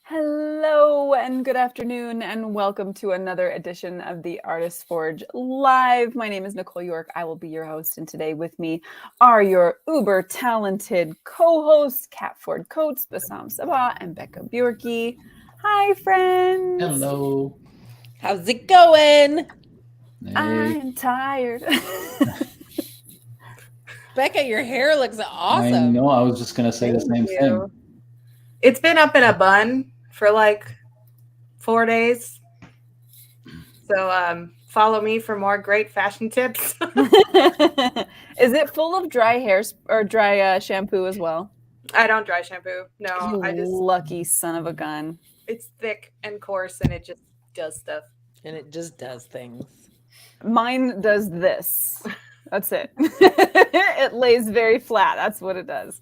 Hello and good afternoon, and welcome to another edition of the Artist Forge Live. My name is Nicole York. I will be your host, and today with me are your uber talented co-hosts, Kat Ford Coates, Bassam Sabah, and Becca Bjorky. Hi, friends. Hello. How's it going? Hey. I'm tired. Becca, your hair looks I awesome. know. I was just gonna say the same thing. It's been up in a bun for like 4 days. So follow me for more great fashion tips. Is it full of dry hair or dry shampoo as well? I don't dry shampoo. No, You I just lucky son of a gun. it's thick and coarse and it just does stuff. And it just does things. Mine does this. That's it. It lays very flat. That's what it does.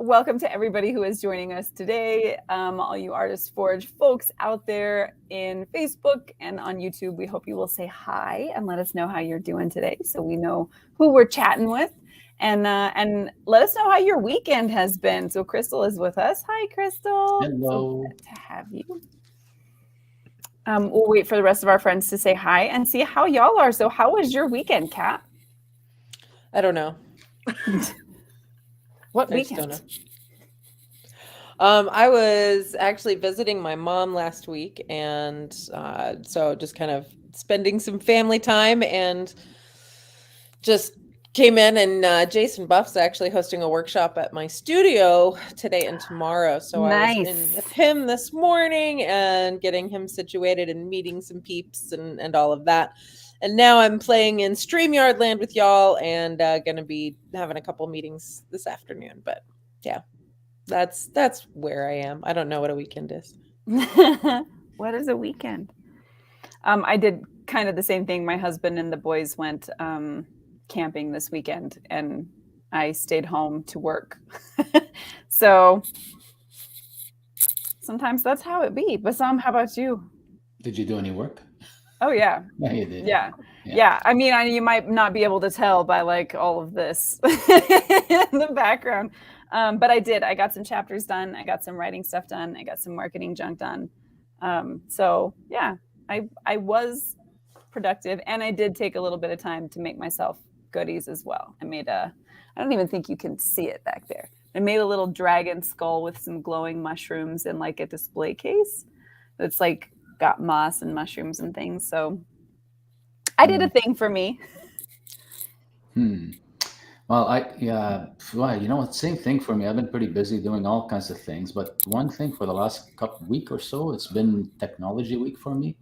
Welcome to everybody who is joining us today. All you Artist Forge folks out there in Facebook and on YouTube, we hope you will say hi and let us know how you're doing today, so we know who we're chatting with, and let us know how your weekend has been. So Crystal is with us. Hi, Crystal. Hello. So good to have you. We'll wait for the rest of our friends to say hi and see how y'all are. So how was your weekend, Kat? I don't know. What I just weekend? don't know. I was actually visiting my mom last week, and so just kind of spending some family time, and just came in, and Jason Buff's actually hosting a workshop at my studio today and tomorrow. So I was in with him this morning and getting him situated and meeting some peeps and all of that. And now I'm playing in StreamYard land with y'all, and going to be having a couple meetings this afternoon. But yeah, that's where I am. I don't know what a weekend is. What is a weekend? I did kind of the same thing. My husband and the boys went camping this weekend, and I stayed home to work. So sometimes that's how it be. Bassam, how about you? Did you do any work? Oh yeah. Yeah, you did. Yeah. I mean, you might not be able to tell by like all of this in the background, but I did. I got some chapters done. I got some writing stuff done. I got some marketing junk done. So yeah, I was productive, and I did take a little bit of time to make myself goodies as well. I made I don't even think you can see it back there. I made a little dragon skull with some glowing mushrooms in like a display case. It's like got moss and mushrooms and things. So I did a thing for me. Well, you know what? Same thing for me. I've been pretty busy doing all kinds of things, but one thing for the last week or so, it's been technology week for me.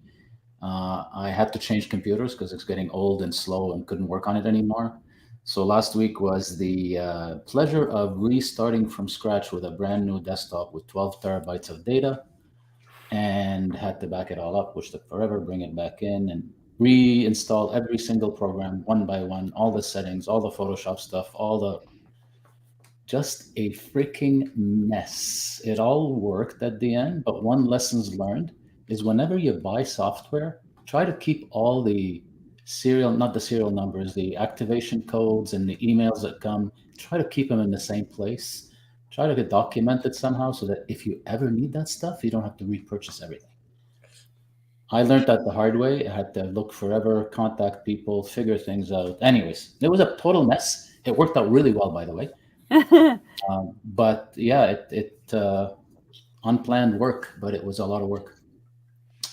I had to change computers because it's getting old and slow and couldn't work on it anymore. So last week was the pleasure of restarting from scratch with a brand new desktop with 12 terabytes of data, and had to back it all up, which took forever, bring it back in and reinstall every single program one by one, all the settings, all the Photoshop stuff, just a freaking mess. It all worked at the end, but one lessons learned is whenever you buy software, try to keep all the not the serial numbers, the activation codes and the emails that come, try to keep them in the same place. Try to get documented somehow so that if you ever need that stuff, you don't have to repurchase everything. I learned that the hard way. I had to look forever, contact people, figure things out. Anyways, it was a total mess. It worked out really well, by the way. But yeah, it unplanned work, but it was a lot of work.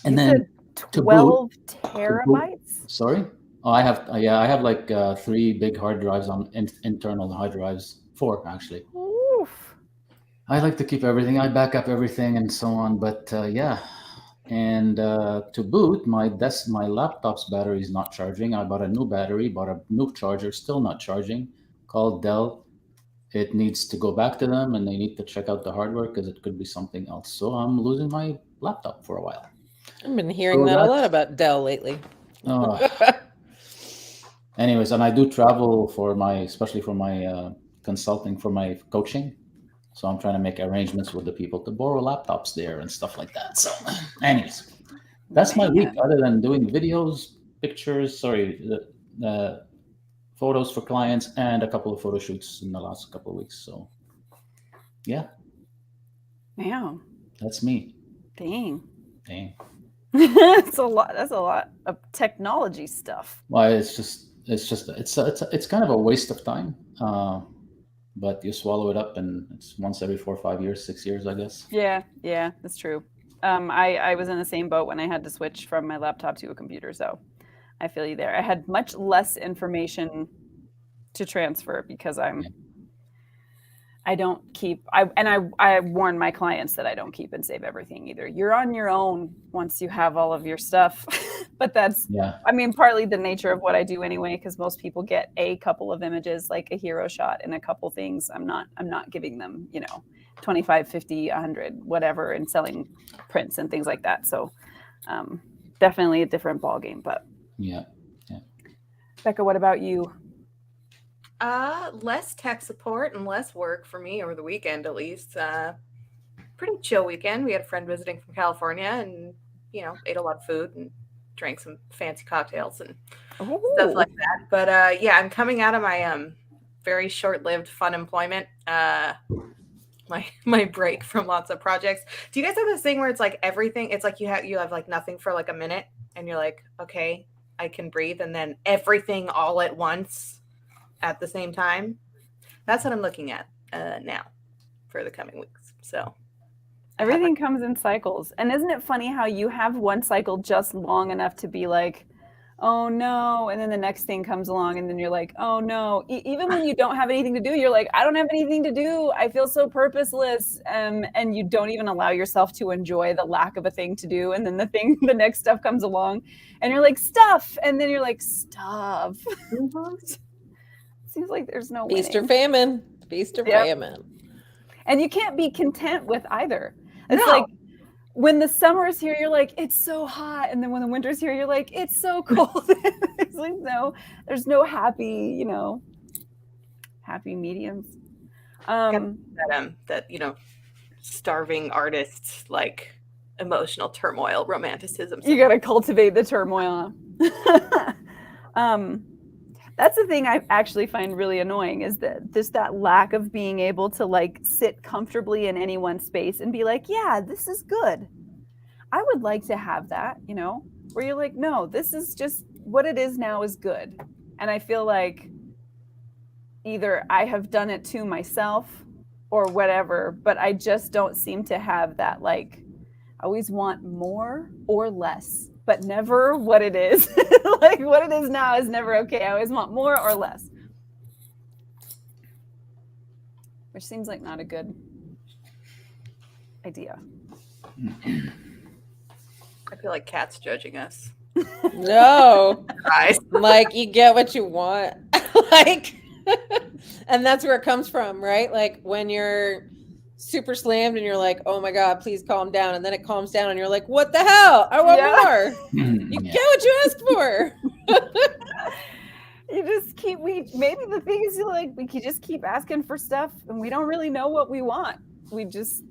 And You then said to boot, 12 terabytes? sorry, I have like 3 big hard drives on internal hard drives, 4 actually. Oof. I like to keep everything. I back up everything and so on. But yeah, and to boot, my laptop's battery is not charging. I bought a new battery, bought a new charger, still not charging. Called Dell. It needs to go back to them, and they need to check out the hardware because it could be something else. So I'm losing my laptop for a while. I've been hearing So that a lot that's about Dell lately. anyways, and I do travel especially for my consulting for my coaching. So I'm trying to make arrangements with the people to borrow laptops there and stuff like that. So, anyways, that's my week. Man. Other than doing videos, pictures, the photos for clients, and a couple of photo shoots in the last couple of weeks. So, yeah. Wow. That's me. Dang. Dang. That's a lot. That's a lot of technology stuff. Well, it's kind of a waste of time. But you swallow it up, and it's once every 4 or 5 years, 6 years, I guess. Yeah, that's true. I was in the same boat when I had to switch from my laptop to a computer, so I feel you there. I had much less information to transfer because I don't keep I warn my clients that I don't keep and save everything either. You're on your own once you have all of your stuff. But that's I mean, partly the nature of what I do anyway, because most people get a couple of images, like a hero shot and a couple things. I'm not giving them, 25, 50, 100, whatever, and selling prints and things like that. So definitely a different ballgame. But yeah. Becca, what about you? Less tech support and less work for me over the weekend, at least. Pretty chill weekend. We had a friend visiting from California, and ate a lot of food and drank some fancy cocktails and stuff like that. But I'm coming out of my very short-lived fun employment. My break from lots of projects. Do you guys have this thing where it's like everything? It's like you have like nothing for like a minute, and you're like, okay, I can breathe, and then everything all at once. At the same time. That's what I'm looking at now for the coming weeks. So everything comes in cycles. And isn't it funny how you have one cycle just long enough to be like, oh no, and then the next thing comes along and then you're like, oh no. Even when you don't have anything to do, you're like, I don't have anything to do. I feel so purposeless. And you don't even allow yourself to enjoy the lack of a thing to do. And then the next stuff comes along and you're like, stuff. And then you're like, stuff. Seems like there's no feast winning. or famine. Feast or famine. And you can't be content with either. It's like when the summer is here, you're like, it's so hot. And then when the winter's here, you're like, it's so cold. It's like, no, there's no happy, happy mediums. That starving artists like emotional turmoil, romanticism. You got to cultivate the turmoil. That's the thing I actually find really annoying is that just that lack of being able to like sit comfortably in any one space and be like, yeah, this is good. I would like to have that, where you're like, no, this is just what it is now is good. And I feel like either I have done it to myself or whatever, but I just don't seem to have that, like, I always want more or less. But never what it is. Like what it is now is never okay. I always want more or less. Which seems like not a good idea. I feel like Kat's judging us. No. Guys. Like you get what you want. Like and that's where it comes from, right? Like when you're super slammed and you're like, oh my God, please calm down. And then it calms down and you're like, what the hell? I want more. You get what you asked for. You just maybe the thing is we can just keep asking for stuff and we don't really know what we want. We just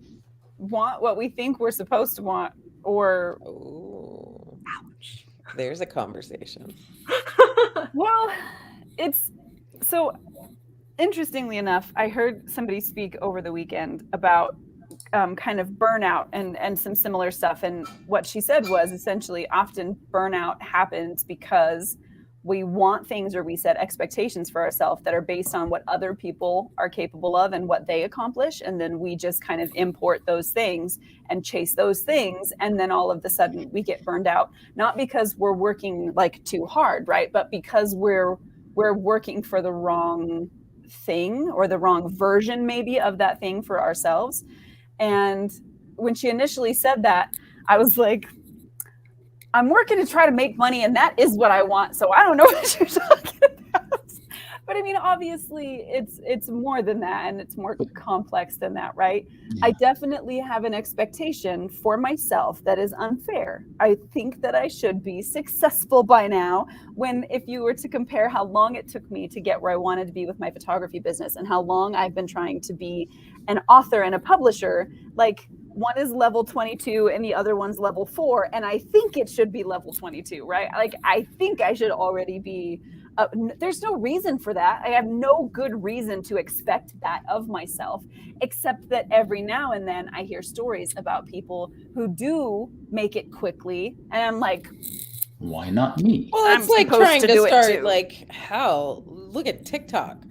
want what we think we're supposed to want or. Ooh. Ouch. There's a conversation. Well, it's so. Interestingly enough, I heard somebody speak over the weekend about kind of burnout and some similar stuff. And what she said was essentially often burnout happens because we want things or we set expectations for ourselves that are based on what other people are capable of and what they accomplish. And then we just kind of import those things and chase those things. And then all of a sudden we get burned out, not because we're working like too hard, right? But because we're working for the wrong thing or the wrong version maybe of that thing for ourselves. And when she initially said that, I was like, I'm working to try to make money and that is what I want. So I don't know what you're talking about. But I mean, obviously it's more than that and it's more complex than that, right? Yeah. I definitely have an expectation for myself that is unfair. I think that I should be successful by now when if you were to compare how long it took me to get where I wanted to be with my photography business and how long I've been trying to be an author and a publisher, like one is level 22 and the other one's level 4. And I think it should be level 22, right? Like, I think I should already be There's no reason for that. I have no good reason to expect that of myself, except that every now and then I hear stories about people who do make it quickly, and I'm like, why not me? Well, it's I'm like supposed trying to to do it start too. like hell. Look at TikTok,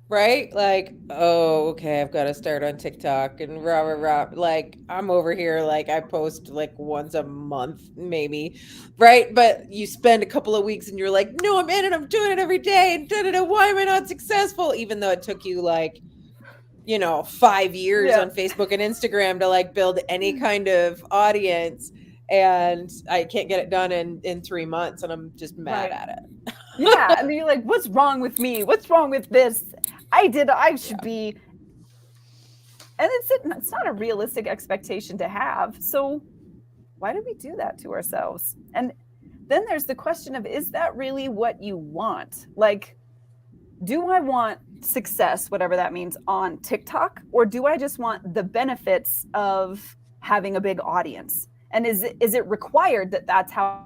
right? Like, oh, okay, I've got to start on TikTok and rah rah rah. Like, I'm over here, like I post like once a month, maybe, right? But you spend a couple of weeks and you're like, no, I'm in it. I'm doing it every day, and da da da. Why am I not successful? Even though it took you like, 5 years Yeah. on Facebook and Instagram to like build any kind of audience, and I can't get it done in 3 months, and I'm just mad Right. at it. Yeah, and you're like, what's wrong with me? What's wrong with this? I should be. And it's not a realistic expectation to have. So why do we do that to ourselves? And then there's the question of, is that really what you want? Like, do I want success, whatever that means, on TikTok, or do I just want the benefits of having a big audience? And is it required that that's how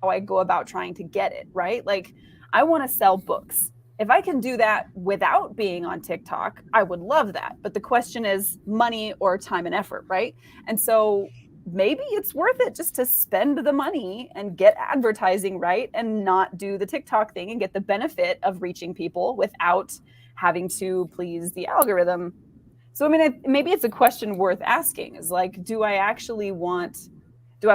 I go about trying to get it, right? Like, I want to sell books. If I can do that without being on TikTok, I would love that. But the question is money or time and effort, right? And so maybe it's worth it just to spend the money and get advertising right and not do the TikTok thing and get the benefit of reaching people without having to please the algorithm. So, I mean, maybe it's a question worth asking, is like, do I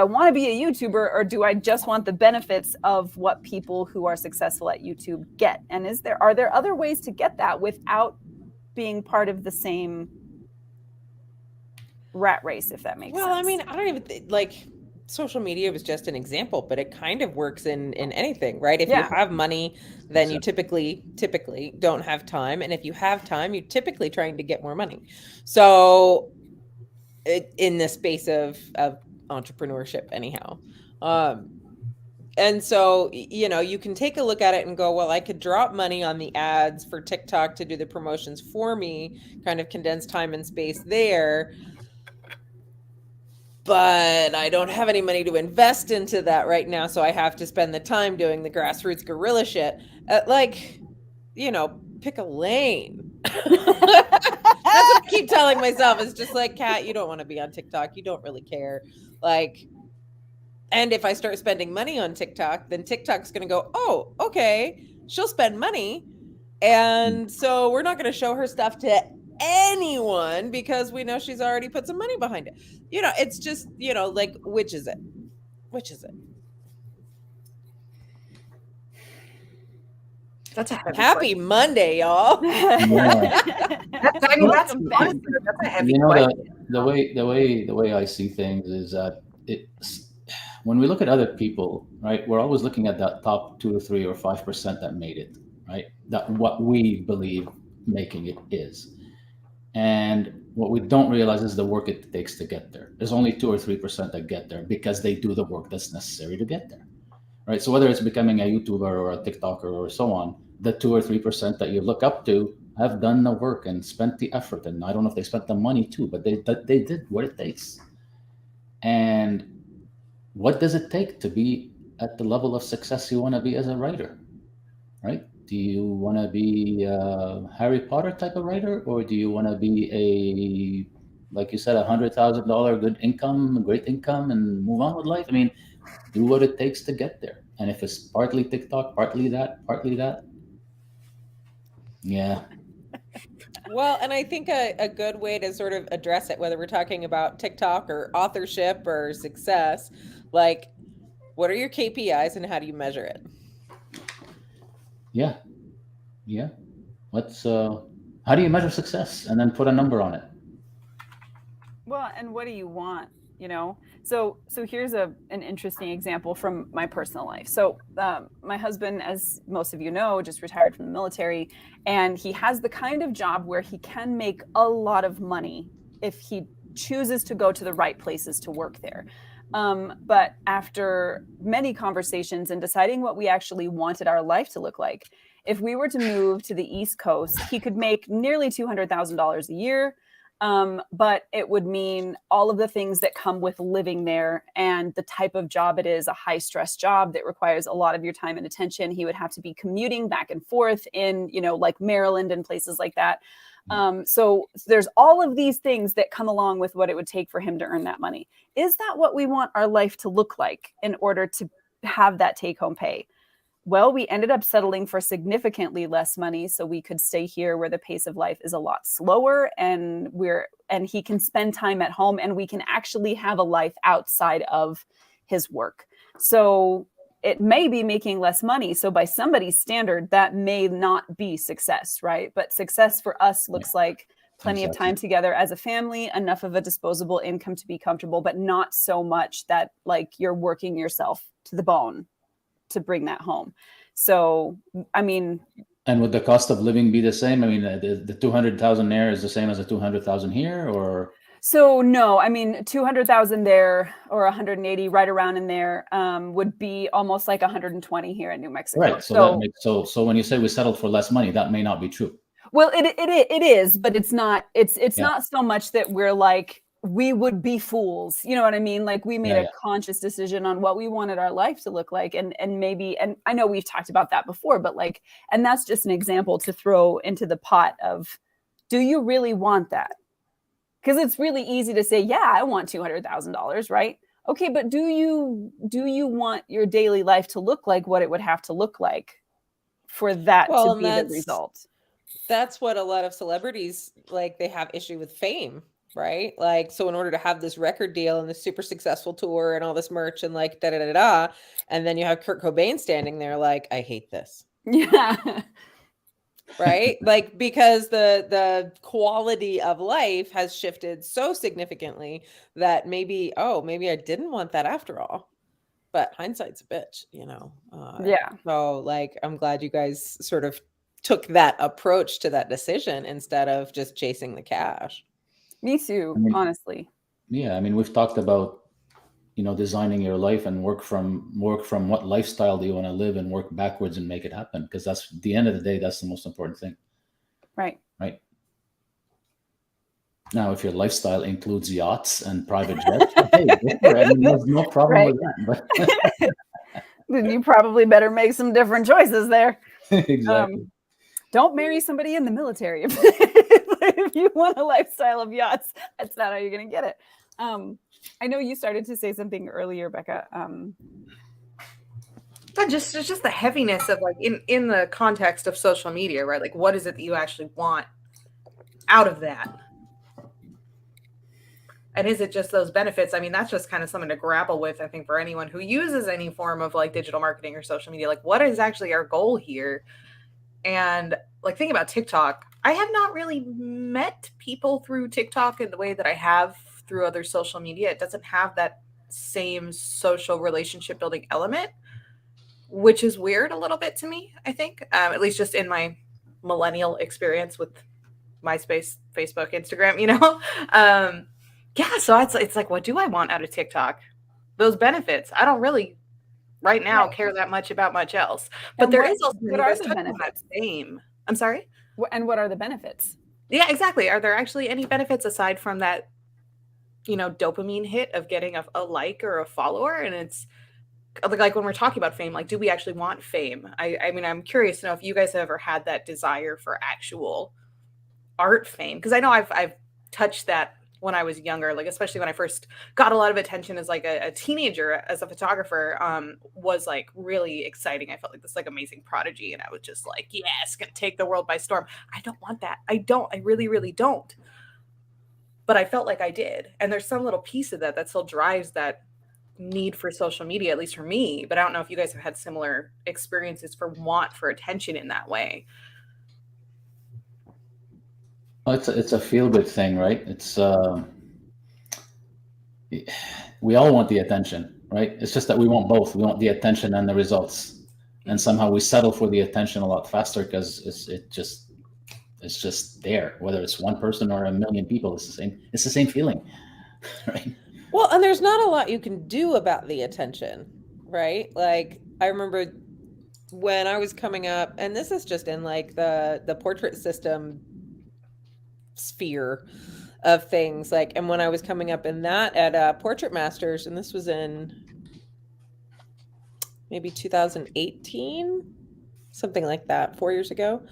want to be a YouTuber, or do I just want the benefits of what people who are successful at YouTube get? And are there other ways to get that without being part of the same rat race, if that makes sense? Well, I mean, I don't even like social media was just an example, but it kind of works in anything, right? If you have money, then you typically don't have time, and if you have time, you're typically trying to get more money. So in the space of entrepreneurship anyhow. And so, you can take a look at it and go, well, I could drop money on the ads for TikTok to do the promotions for me, kind of condense time and space there. But I don't have any money to invest into that right now. So I have to spend the time doing the grassroots guerrilla shit. Pick a lane. That's what I keep telling myself. It's just like, Kat, you don't want to be on TikTok. You don't really care. Like, and if I start spending money on TikTok, then TikTok's going to go, oh, okay, she'll spend money. And so we're not going to show her stuff to anyone because we know she's already put some money behind it. It's just, like, which is it? That's a happy Monday, y'all. Yeah. That's a heavy question. The way I see things is that it's when we look at other people, right? We're always looking at that top 2 or 3 or 5% that made it, right? That what we believe making it is, and what we don't realize is the work it takes to get there. There's only 2 or 3% that get there because they do the work that's necessary to get there. Right. So whether it's becoming a YouTuber or a TikToker or so on, the 2 or 3% that you look up to have done the work and spent the effort. And I don't know if they spent the money too, but they did what it takes. And what does it take to be at the level of success you want to be as a writer? Right? Do you want to be a Harry Potter type of writer, or do you want to be like you said, $100,000 good income, great income, and move on with life? I mean, do what it takes to get there. And if it's partly TikTok, partly that, yeah. Well, and I think a good way to sort of address it, whether we're talking about TikTok or authorship or success, like, what are your KPIs and how do you measure it? Yeah. How do you measure success, and then put a number on it? Well, and what do you want? So here's an interesting example from my personal life. So my husband, as most of you know, just retired from the military, and he has the kind of job where he can make a lot of money if he chooses to go to the right places to work there. But after many conversations and deciding what we actually wanted our life to look like, if we were to move to the East Coast, he could make nearly $200,000 a year. But it would mean all of the things that come with living there and the type of job it is, a high stress job that requires a lot of your time and attention. He would have to be commuting back and forth in, like Maryland and places like that. So there's all of these things that come along with what it would take for him to earn that money. Is that what we want our life to look like in order to have that take home pay? Well, we ended up settling for significantly less money so we could stay here where the pace of life is a lot slower, and he can spend time at home, and we can actually have a life outside of his work. So it may be making less money. So by somebody's standard, that may not be success, right? But success for us looks like plenty of time together as a family, enough of a disposable income to be comfortable, but not so much that like you're working yourself to the bone to bring that home. So, I mean, and would the cost of living be the same? I mean, the 200,000 there is the same as the 200,000 here, or? So no, I mean, 200,000 there or 180 right around in there would be almost like 120 here in New Mexico. Right. So when you say we settled for less money, that may not be true. Well, it is, but it's not. It's not so much that we're like, we would be fools. You know what I mean? Like we made a conscious decision on what we wanted our life to look like. And I know we've talked about that before, but like, and that's just an example to throw into the pot of, do you really want that? Because it's really easy to say, yeah, I want $200,000, right? Okay, but do you want your daily life to look like what it would have to look like for that to be the result? That's what a lot of celebrities, like, they have issue with fame, right? Like, so in order to have this record deal and this super successful tour and all this merch and like da-da-da-da, and then you have Kurt Cobain standing there like, I hate this. Yeah. Right? Like, because the quality of life has shifted so significantly that maybe I didn't want that after all. But hindsight's a bitch, Yeah. So like, I'm glad you guys sort of took that approach to that decision instead of just chasing the cash. Me too, honestly. Yeah, I mean, we've talked about, designing your life and work from what lifestyle do you want to live and work backwards and make it happen, because that's at the end of the day, that's the most important thing. Right. Now, if your lifestyle includes yachts and private jets, hey, there's no problem with that. But then you probably better make some different choices there. Exactly. Don't marry somebody in the military if you want a lifestyle of yachts. That's not how you're going to get it. I know you started to say something earlier, Becca. It's just the heaviness of like in the context of social media, right? Like, what is it that you actually want out of that? And is it just those benefits? I mean, that's just kind of something to grapple with, I think, for anyone who uses any form of like digital marketing or social media. Like, what is actually our goal here? And like, think about TikTok. I have not really met people through TikTok in the way that I have through other social media. It doesn't have that same social relationship building element, which is weird a little bit to me, I think, at least just in my millennial experience with MySpace, Facebook, Instagram, so it's like, what do I want out of TikTok? Those benefits. I don't really right now care that much about much else. But And there what- is also what are the benefits? Fame. I'm sorry? And what are the benefits? Yeah, exactly. Are there actually any benefits aside from that, dopamine hit of getting a like or a follower? And it's like when we're talking about fame, like, do we actually want fame? I mean, I'm curious to know if you guys have ever had that desire for actual art fame, because I know I've touched that when I was younger, like especially when I first got a lot of attention as like a teenager as a photographer, was like really exciting. I felt like this like amazing prodigy, and I was just like, yes, gonna take the world by storm. I don't want that. I really, really don't. But I felt like I did, and there's some little piece of that still drives that need for social media, at least for me. But I don't know if you guys have had similar experiences for want for attention in that way. It's a feel-good thing, right? It's we all want the attention, right? It's just that we want both. We want the attention and the results, and somehow we settle for the attention a lot faster because it's just there. Whether it's one person or a million people, it's the same feeling, right? Well, and there's not a lot you can do about the attention, right? Like, I remember when I was coming up, and this is just in like the portrait system sphere, of things. Like, and when I was coming up in that at Portrait Masters, and this was in maybe 2018, something like that, 4 years ago.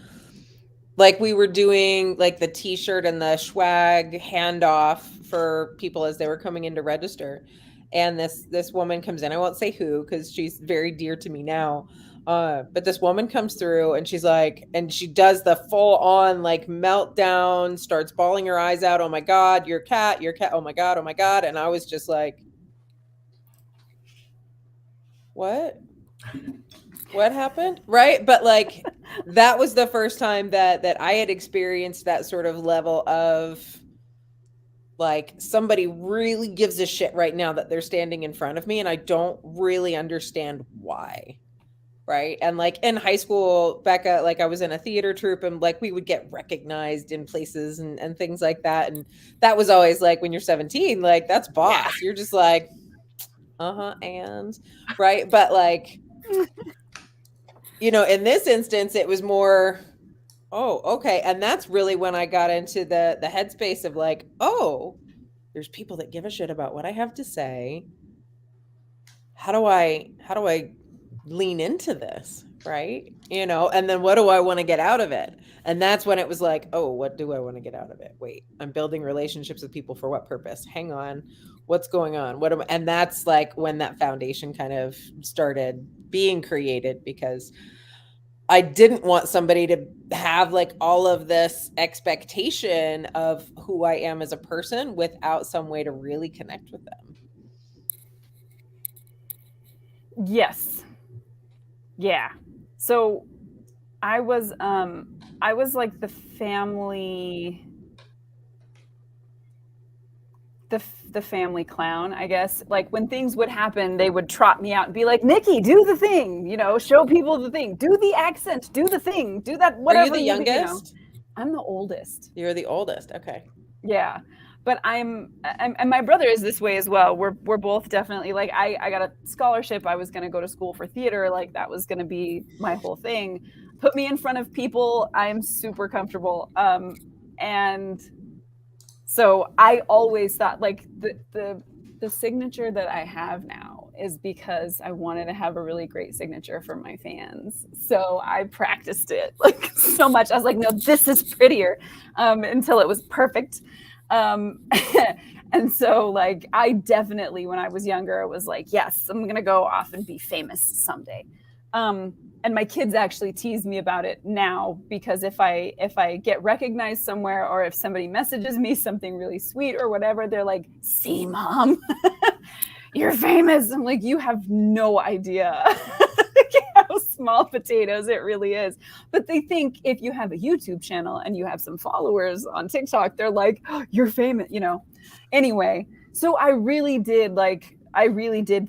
Like, we were doing like the t-shirt and the swag handoff for people as they were coming in to register. And this woman comes in. I won't say who, because she's very dear to me now. But this woman comes through and she's like, and she does the full on like meltdown, starts bawling her eyes out. Oh my God, your cat. Oh my God. Oh my God. And I was just like, what happened? Right. But like, that was the first time that I had experienced that sort of level of like, somebody really gives a shit right now that they're standing in front of me and I don't really understand why. Right. And like in high school, Becca, like I was in a theater troupe and like we would get recognized in places and things like that. And that was always like, when you're 17, like that's boss. Yeah. You're just like, and right. But like, you know, in this instance, it was more, oh, okay. And that's really when I got into the headspace of like, oh, there's people that give a shit about what I have to say. How do I lean into this? Right. You know, and then what do I want to get out of it? And that's when it was like, oh, what do I want to get out of it? Wait, I'm building relationships with people for what purpose? Hang on. What's going on? And that's like when that foundation kind of started being created, because I didn't want somebody to have like all of this expectation of who I am as a person without some way to really connect with them. Yes. Yeah. So I was like the family clown, I guess. Like when things would happen, they would trot me out and be like, Nikki, do the thing, you know, show people the thing, do the accent, do the thing, do that, whatever. Are you the youngest? You know. I'm the oldest. You're the oldest. Okay. Yeah. But I'm and my brother is this way as well. We're both definitely like, I got a scholarship. I was going to go to school for theater. Like that was going to be my whole thing. Put me in front of people. I'm super comfortable. And so I always thought like the signature that I have now is because I wanted to have a really great signature for my fans. So I practiced it like so much. I was like, no, this is prettier, until it was perfect. And so like, I definitely, when I was younger, was like, yes, I'm going to go off and be famous someday. And my kids actually tease me about it now, because if I get recognized somewhere, or if somebody messages me something really sweet or whatever, they're like, see, Mom, you're famous. I'm like, you have no idea how small potatoes it really is. But they think if you have a YouTube channel and you have some followers on TikTok, they're like, oh, you're famous, you know. Anyway, so I really did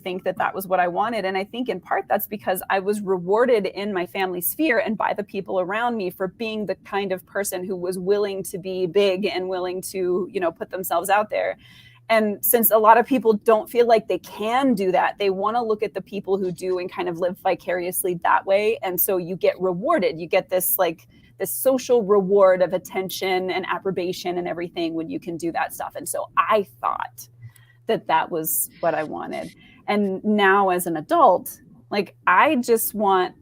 think that was what I wanted. And I think in part that's because I was rewarded in my family sphere and by the people around me for being the kind of person who was willing to be big and willing to, you know, put themselves out there. And since a lot of people don't feel like they can do that, they want to look at the people who do and kind of live vicariously that way. And so you get rewarded. You get this social reward of attention and approbation and everything when you can do that stuff. And so I thought that was what I wanted. And now as an adult, like I just want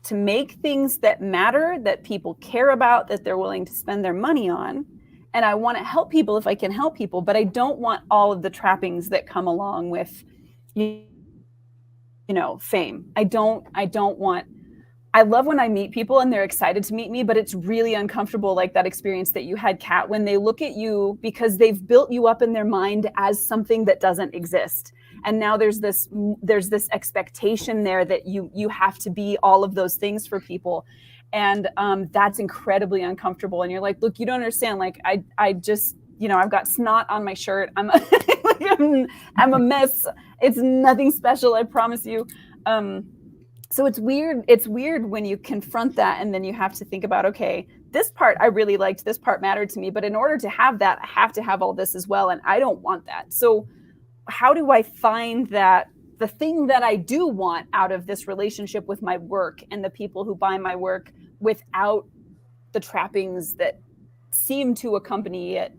to make things that matter, that people care about, that they're willing to spend their money on. And I want to help people if I can help people, but I don't want all of the trappings that come along with, you know, fame. I love when I meet people and they're excited to meet me, but it's really uncomfortable, like that experience that you had, Kat, when they look at you because they've built you up in their mind as something that doesn't exist. And now there's this expectation there that you have to be all of those things for people. And that's incredibly uncomfortable. And you're like, look, you don't understand. Like, I just, you know, I've got snot on my shirt. I'm a mess. It's nothing special, I promise you. So it's weird. It's weird when you confront that and then you have to think about, okay, this part I really liked, this part mattered to me. But in order to have that, I have to have all this as well. And I don't want that. So how do I find that the thing that I do want out of this relationship with my work and the people who buy my work without the trappings that seem to accompany it,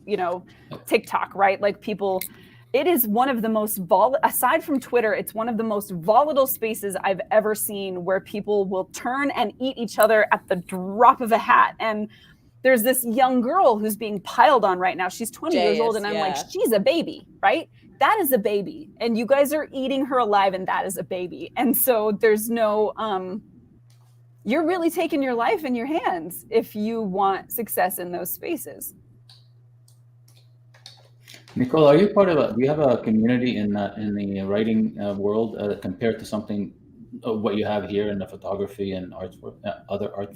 you know, TikTok, right? Like people, it is one of the most aside from Twitter, it's one of the most volatile spaces I've ever seen, where people will turn and eat each other at the drop of a hat. And there's this young girl who's being piled on right now. She's 20 years old, and I'm like, she's a baby, right? That is a baby, and you guys are eating her alive, and that is a baby. And so there's no you're really taking your life in your hands if you want success in those spaces. Nicole, are you part of do you have a community in the writing world compared to something what you have here in the photography and arts work, other art?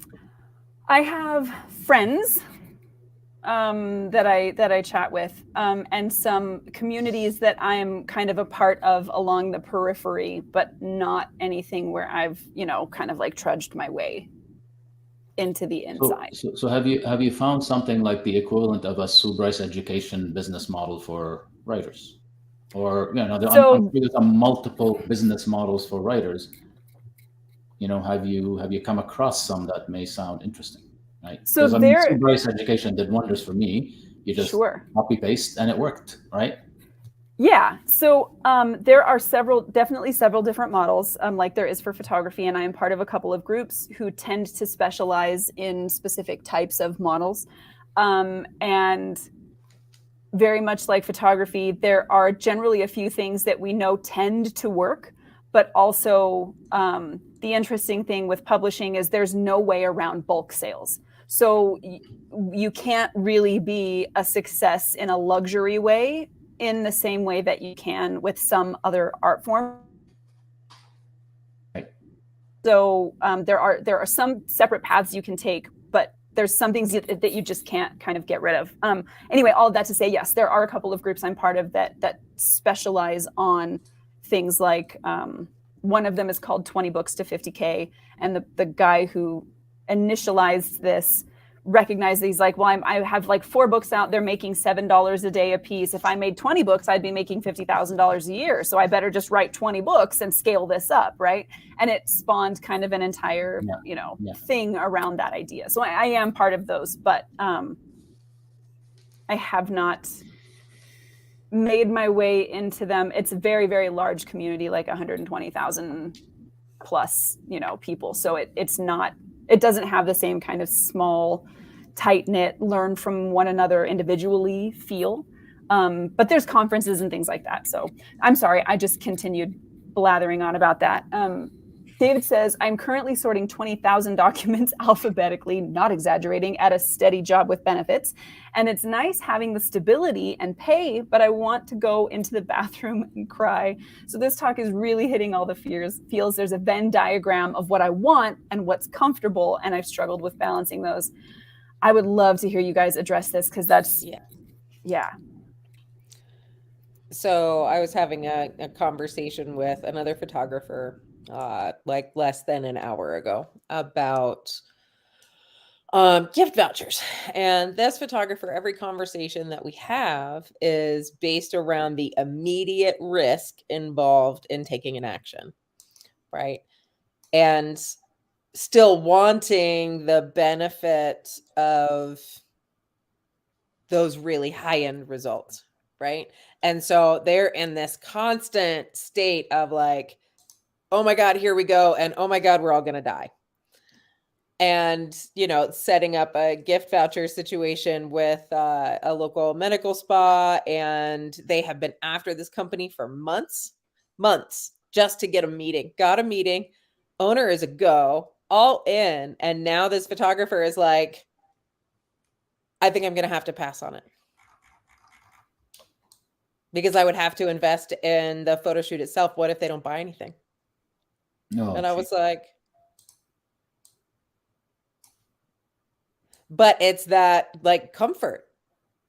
I have friends that I chat with, and some communities that I am kind of a part of along the periphery, but not anything where I've, you know, kind of like trudged my way into the inside. So have you found something like the equivalent of a Sue Bryce education business model for writers, or you know, there's a multiple business models for writers? You know, have you come across some that may sound interesting? Right. So Sue Bryce education did wonders for me. You just copy paste and it worked, right? Yeah. So there are definitely several different models, like there is for photography, and I am part of a couple of groups who tend to specialize in specific types of models. And very much like photography, there are generally a few things that we know tend to work, but also the interesting thing with publishing is there's no way around bulk sales. So you can't really be a success in a luxury way in the same way that you can with some other art form. Right. So there are some separate paths you can take, but there's some things that you just can't kind of get rid of. Anyway, all of that to say, yes, there are a couple of groups I'm part of that specialize on things like one of them is called 20 Books to 50K, and the guy who initialized this recognized that he's like, well, I have like 4 books out, they're making $7 a day a piece. If I made 20 books, I'd be making $50,000 a year. So I better just write 20 books and scale this up, right? And it spawned kind of an entire, thing around that idea. So I am part of those, but I have not made my way into them. It's a very, very large community, like 120,000 plus, people. So it doesn't have the same kind of small, tight-knit, learn from one another individually feel. But there's conferences and things like that. So I'm sorry, I just continued blathering on about that. David says, I'm currently sorting 20,000 documents alphabetically, not exaggerating, at a steady job with benefits. And it's nice having the stability and pay, but I want to go into the bathroom and cry. So this talk is really hitting all the feels. There's a Venn diagram of what I want and what's comfortable, and I've struggled with balancing those. I would love to hear you guys address this, because that's, yeah. So I was having a conversation with another photographer like less than an hour ago about gift vouchers. And this photographer, every conversation that we have is based around the immediate risk involved in taking an action, right? And still wanting the benefit of those really high-end results, right? And so they're in this constant state of like, oh my God, here we go. And oh my God, we're all going to die. And, setting up a gift voucher situation with a local medical spa. And they have been after this company for months, just to get a meeting. Got a meeting. Owner is a go, all in. And now this photographer is like, I think I'm going to have to pass on it, because I would have to invest in the photo shoot itself. What if they don't buy anything? No. And I was like, but it's that like comfort,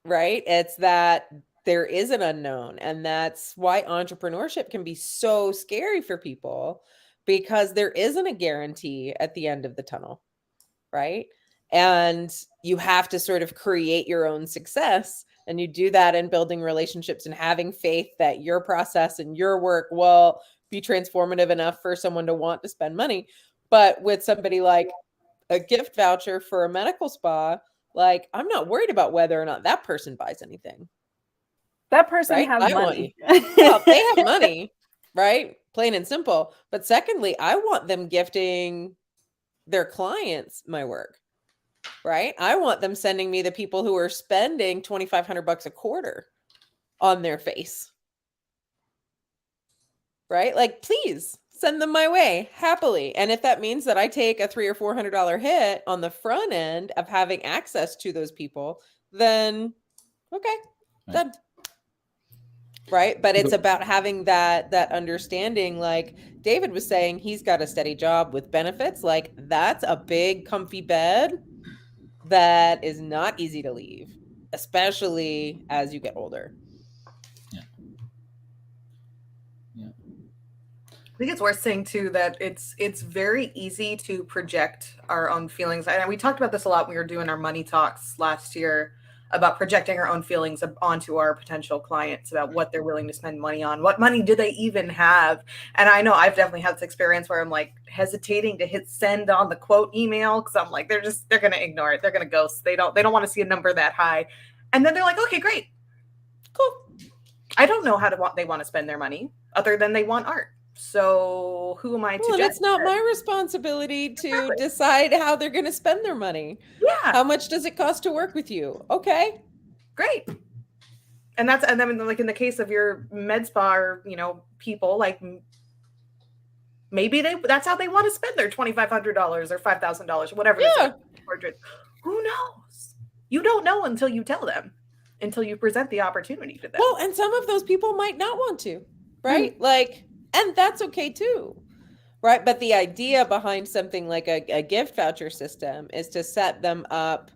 right? It's that there is an unknown. And that's why entrepreneurship can be so scary for people, because there isn't a guarantee at the end of the tunnel, right? And you have to sort of create your own success. And you do that in building relationships and having faith that your process and your work will be transformative enough for someone to want to spend money. But with somebody like a gift voucher for a medical spa, Like, I'm not worried about whether or not that person buys anything. That person Right? has I want money. Well, they have money, right? Plain and simple. But secondly, I want them gifting their clients my work, right? I want them sending me the people who are spending $2,500 a quarter on their face, right? Like, please send them my way happily. And if that means that I take a $300 or $400 hit on the front end of having access to those people, then okay, Right. done. Right. But it's about having that understanding. Like David was saying, he's got a steady job with benefits. Like, that's a big comfy bed that is not easy to leave, especially as you get older. I think it's worth saying too that it's very easy to project our own feelings. And we talked about this a lot when we were doing our money talks last year about projecting our own feelings onto our potential clients about what they're willing to spend money on. What money do they even have? And I know I've definitely had this experience where I'm like hesitating to hit send on the quote email because I'm like, they're going to ignore it. They're going to ghost. They don't want to see a number that high. And then they're like, okay, great. Cool. I don't know how they want to spend their money other than they want art. So who am I to judge? It's not my responsibility to decide how they're going to spend their money. Yeah. How much does it cost to work with you? Okay. Great. And then like in the case of your med spa or, people, like maybe that's how they want to spend their $2,500 or $5,000, whatever. Yeah. Who knows? You don't know until you tell them, until you present the opportunity to them. Well, and some of those people might not want to, right? Like, and that's okay too, right? But the idea behind something like a gift voucher system is to set them up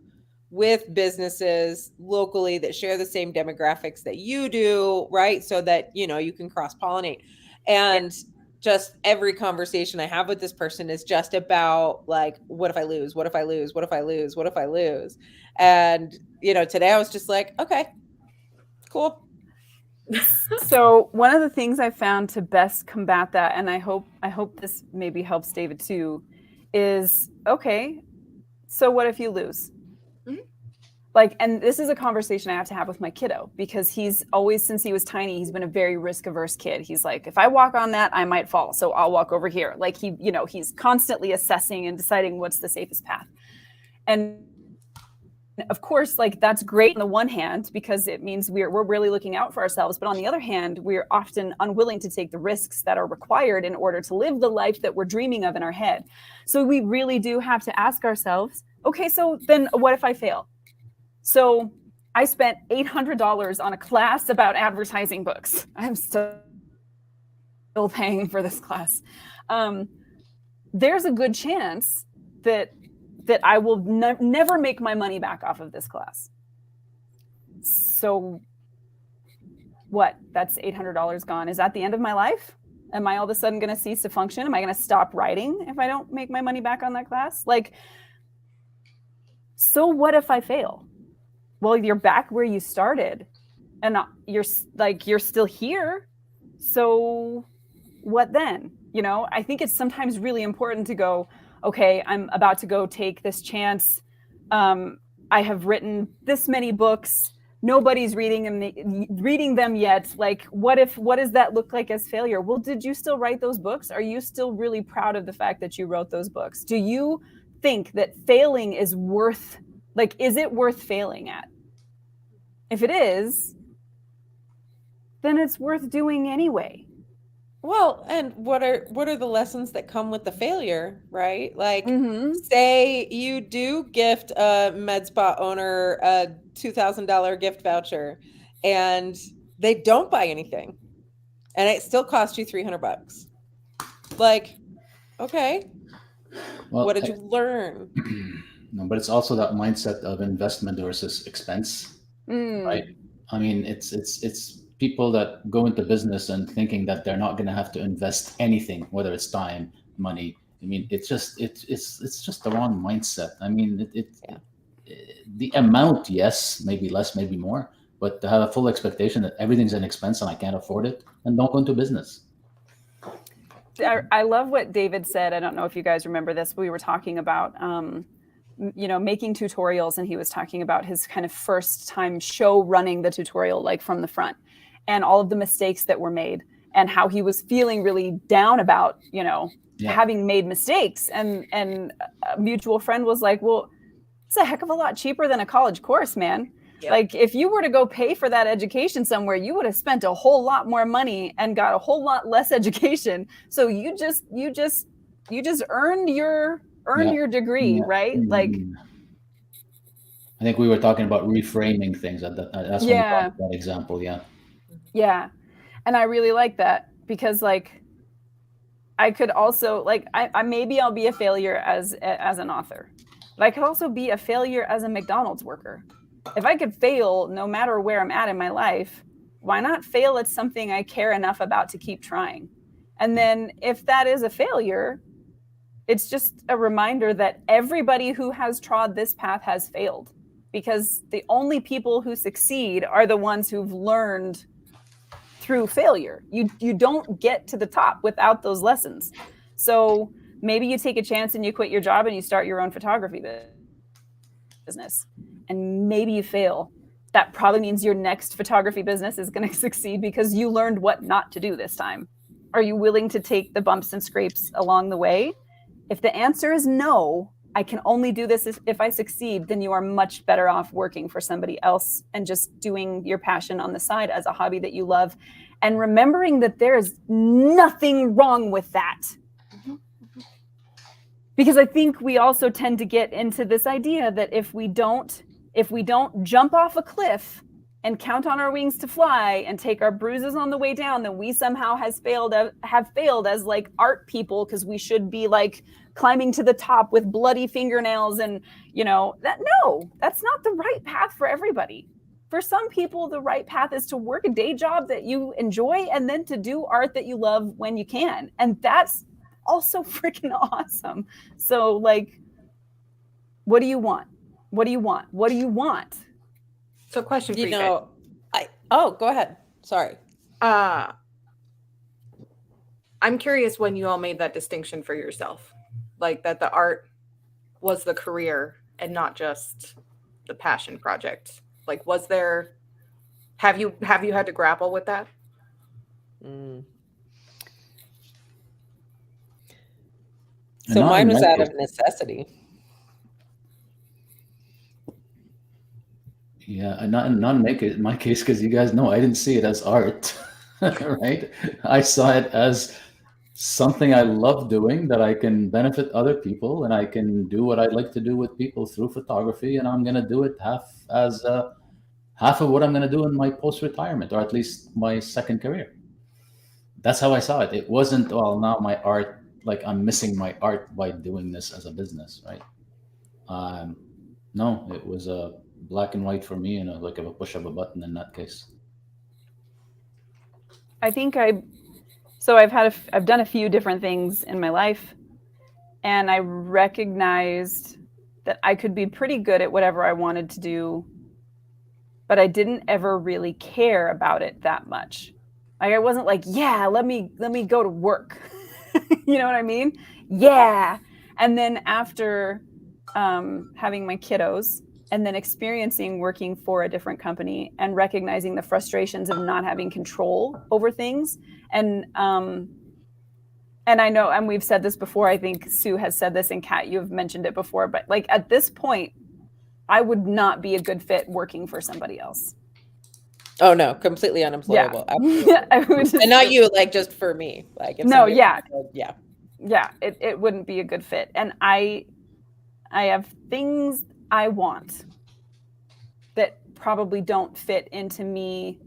with businesses locally that share the same demographics that you do, right? So that, you can cross-pollinate. And just every conversation I have with this person is just about like, what if I lose? What if I lose? What if I lose? What if I lose? And, today I was just like, okay, cool. So one of the things I found to best combat that, and I hope this maybe helps David too, is okay, so what if you lose? Mm-hmm. Like, and this is a conversation I have to have with my kiddo because he's always, since he was tiny, he's been a very risk averse kid. He's like, if I walk on that, I might fall. So I'll walk over here. Like he's constantly assessing and deciding what's the safest path. And of course, like that's great on the one hand, because it means we're really looking out for ourselves. But on the other hand, we're often unwilling to take the risks that are required in order to live the life that we're dreaming of in our head. So we really do have to ask ourselves, okay, so then what if I fail? So I spent $800 on a class about advertising books. I'm still paying for this class. There's a good chance that I will never make my money back off of this class. So what? That's $800 gone. Is that the end of my life? Am I all of a sudden going to cease to function? Am I going to stop writing if I don't make my money back on that class? Like, so what if I fail? Well, you're back where you started and you're still here. So what then? I think it's sometimes really important to go, okay, I'm about to go take this chance. I have written this many books. Nobody's reading them yet. Like, what does that look like as failure? Well, did you still write those books? Are you still really proud of the fact that you wrote those books? Do you think that failing is it worth failing at? If it is, then it's worth doing anyway. Well, and what are the lessons that come with the failure, right? Like, say you do gift a med spa owner a $2,000 gift voucher and they don't buy anything and it still costs you $300. Like, okay, well, what did you learn? No, but it's also that mindset of investment versus expense, right? I mean, it's people that go into business and thinking that they're not going to have to invest anything, whether it's time, money. I mean, it's just the wrong mindset. I mean, the amount, yes, maybe less, maybe more, but to have a full expectation that everything's an expense and I can't afford it, and don't go into business. I love what David said. I don't know if you guys remember this. We were talking about making tutorials, and he was talking about his kind of first time show running the tutorial, like from the front, and all of the mistakes that were made, and how he was feeling really down about, having made mistakes. And a mutual friend was like, well, it's a heck of a lot cheaper than a college course, man. Yep. Like, if you were to go pay for that education somewhere, you would have spent a whole lot more money and got a whole lot less education. So you just earned your degree, right? Like, I think we were talking about reframing things at that. That's when we talked that example. Yeah. And I really like that, because like, I could also like, I maybe I'll be a failure as an author, but I could also be a failure as a McDonald's worker. If I could fail no matter where I'm at in my life, why not fail at something I care enough about to keep trying? And then if that is a failure, it's just a reminder that everybody who has trod this path has failed, because the only people who succeed are the ones who've learned through failure. You don't get to the top without those lessons. So maybe you take a chance and you quit your job and you start your own photography business. And maybe you fail. That probably means your next photography business is going to succeed because you learned what not to do this time. Are you willing to take the bumps and scrapes along the way? If the answer is no, I can only do this if I succeed, then you are much better off working for somebody else and just doing your passion on the side as a hobby that you love. And remembering that there is nothing wrong with that. Because I think we also tend to get into this idea that if we don't jump off a cliff and count on our wings to fly and take our bruises on the way down, then we somehow have failed as like art people, because we should be like climbing to the top with bloody fingernails. And that's not the right path for everybody. For some people, the right path is to work a day job that you enjoy and then to do art that you love when you can. And that's also freaking awesome. So like, what do you want? What do you want? What do you want? So question for you guys. Go ahead. Sorry. I'm curious when you all made that distinction for yourself, like that the art was the career and not just the passion project. Like, have you had to grapple with that? So mine was out of necessity. Yeah, not in my case, because you guys know I didn't see it as art, right? I saw it as something I love doing that I can benefit other people, and I can do what I'd like to do with people through photography, and I'm gonna do it half of what I'm gonna do in my post-retirement, or at least my second career. That's how I saw it. It wasn't, well, now my art, like I'm missing my art by doing this as a business, right? No, it was a black and white for me, and like a push of a button in that case. I think I've done a few different things in my life, and I recognized that I could be pretty good at whatever I wanted to do, but I didn't ever really care about it that much. Like, I wasn't like, yeah, let me go to work. You know what I mean? Yeah. And then after having my kiddos, and then experiencing working for a different company and recognizing the frustrations of not having control over things. And I know, and we've said this before, I think Sue has said this, and Kat, you've mentioned it before, but like at this point, I would not be a good fit working for somebody else. Oh no, completely unemployable. Yeah. And not you, like just for me. Like if no, yeah. Yeah. Yeah, it wouldn't be a good fit. And I have things I want that probably don't fit into me.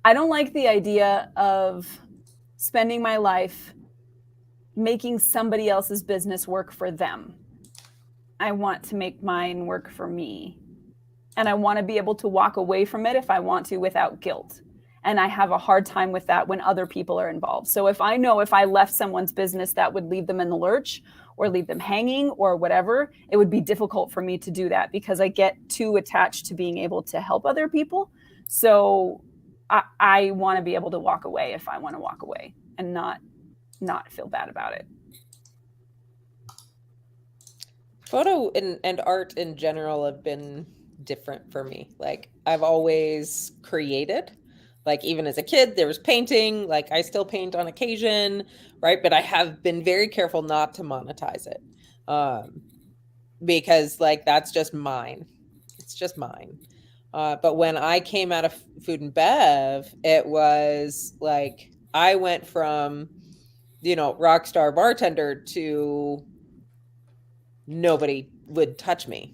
I don't like the idea of spending my life making somebody else's business work for them. I want to make mine work for me. And I want to be able to walk away from it if I want to without guilt. And I have a hard time with that when other people are involved. So if I know if I left someone's business that would leave them in the lurch or leave them hanging or whatever, it would be difficult for me to do that because I get too attached to being able to help other people. So I want to be able to walk away if I want to walk away and not feel bad about it. Photo and art in general have been different for me. Like I've always created. Like even as a kid, there was painting. Like I still paint on occasion, right? But I have been very careful not to monetize it. Because like that's just mine. It's just mine. But when I came out of food and bev, it was like I went from, rock star bartender to nobody would touch me.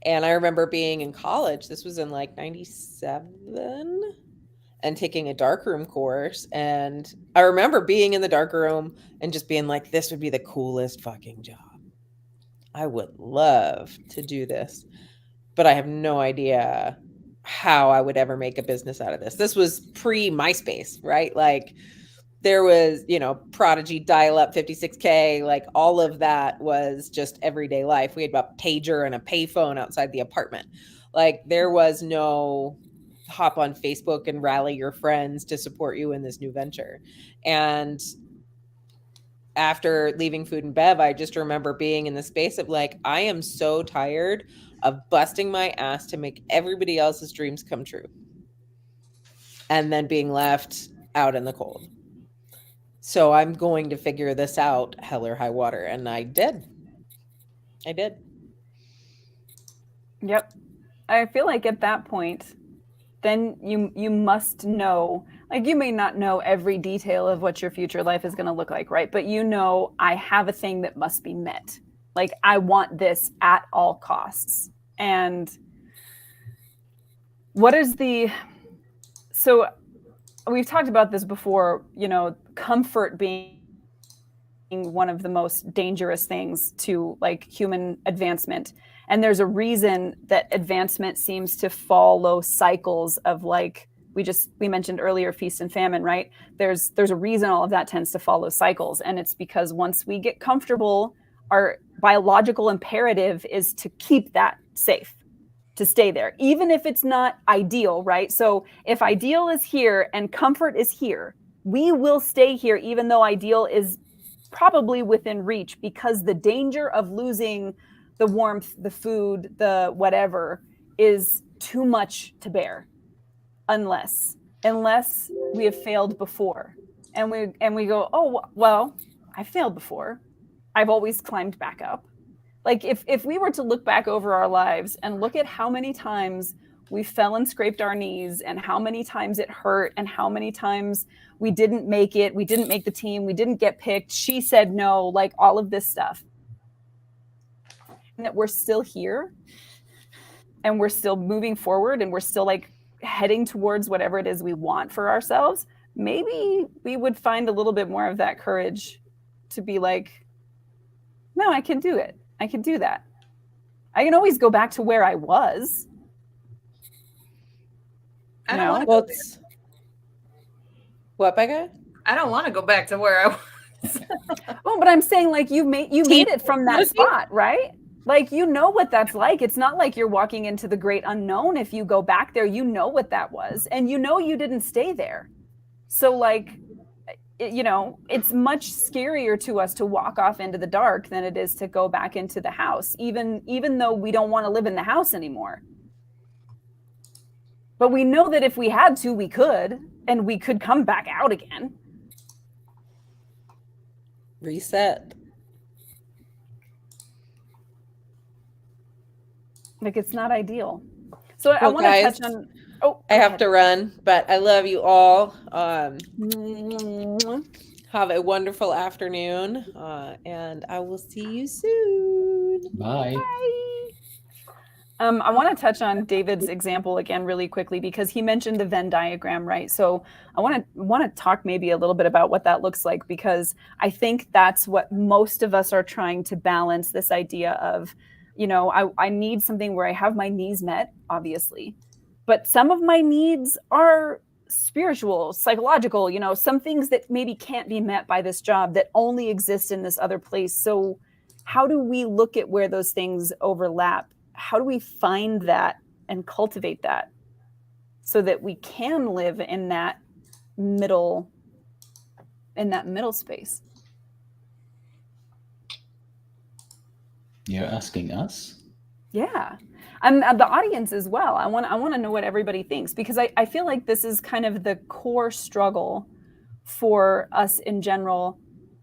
And I remember being in college, this was in like 97, and taking a darkroom course. And I remember being in the darkroom and just being like, this would be the coolest fucking job. I would love to do this, but I have no idea how I would ever make a business out of this. This was pre MySpace, right? Like there was, Prodigy, dial up 56K, like all of that was just everyday life. We had a pager and a payphone outside the apartment. Like there was no hop on Facebook and rally your friends to support you in this new venture. And after leaving food and bev, I just remember being in the space of like, I am so tired of busting my ass to make everybody else's dreams come true. And then being left out in the cold. So I'm going to figure this out, hell or high water. And I did. Yep. I feel like at that point, then you must know, like you may not know every detail of what your future life is going to look like, right? But I have a thing that must be met. Like I want this at all costs. And so we've talked about this before, comfort being one of the most dangerous things to like human advancement. And there's a reason that advancement seems to follow cycles of like, we mentioned earlier, feast and famine, right? There's a reason all of that tends to follow cycles. And it's because once we get comfortable, our biological imperative is to keep that safe, to stay there, even if it's not ideal, right? So if ideal is here and comfort is here, we will stay here, even though ideal is probably within reach, because the danger of losing the warmth, the food, the whatever is too much to bear, unless we have failed before. And we go, oh, well, I failed before. I've always climbed back up. Like if we were to look back over our lives and look at how many times we fell and scraped our knees and how many times it hurt and how many times we didn't make it, we didn't make the team, we didn't get picked, she said no, like all of this stuff. And that we're still here and we're still moving forward and we're still like heading towards whatever it is we want for ourselves, maybe we would find a little bit more of that courage to be like, no, I can do it. I can do that. I can always go back to where I was. I don't want to go back. What, Becca? I don't want to go back to where I was. Oh, but I'm saying like you made it from that spot, right? Like you know what that's like. It's not like you're walking into the great unknown. If you go back there, you know what that was, and you know you didn't stay there. So like, it's much scarier to us to walk off into the dark than it is to go back into the house, even though we don't want to live in the house anymore. But we know that if we had to, we could, and we could come back out again. Reset. Like it's not ideal. So I want to touch on. Oh, I have to run, but I love you all. Have a wonderful afternoon, and I will see you soon. Bye. Bye. I want to touch on David's example again really quickly because he mentioned the Venn diagram, right? So I want to talk maybe a little bit about what that looks like, because I think that's what most of us are trying to balance, this idea of, I need something where I have my needs met, obviously, but some of my needs are spiritual, psychological, some things that maybe can't be met by this job that only exist in this other place. So how do we look at where those things overlap? How do we find that and cultivate that so that we can live in that middle space? You're asking us? Yeah. And the audience as well. I want to know what everybody thinks, because I feel like this is kind of the core struggle for us in general,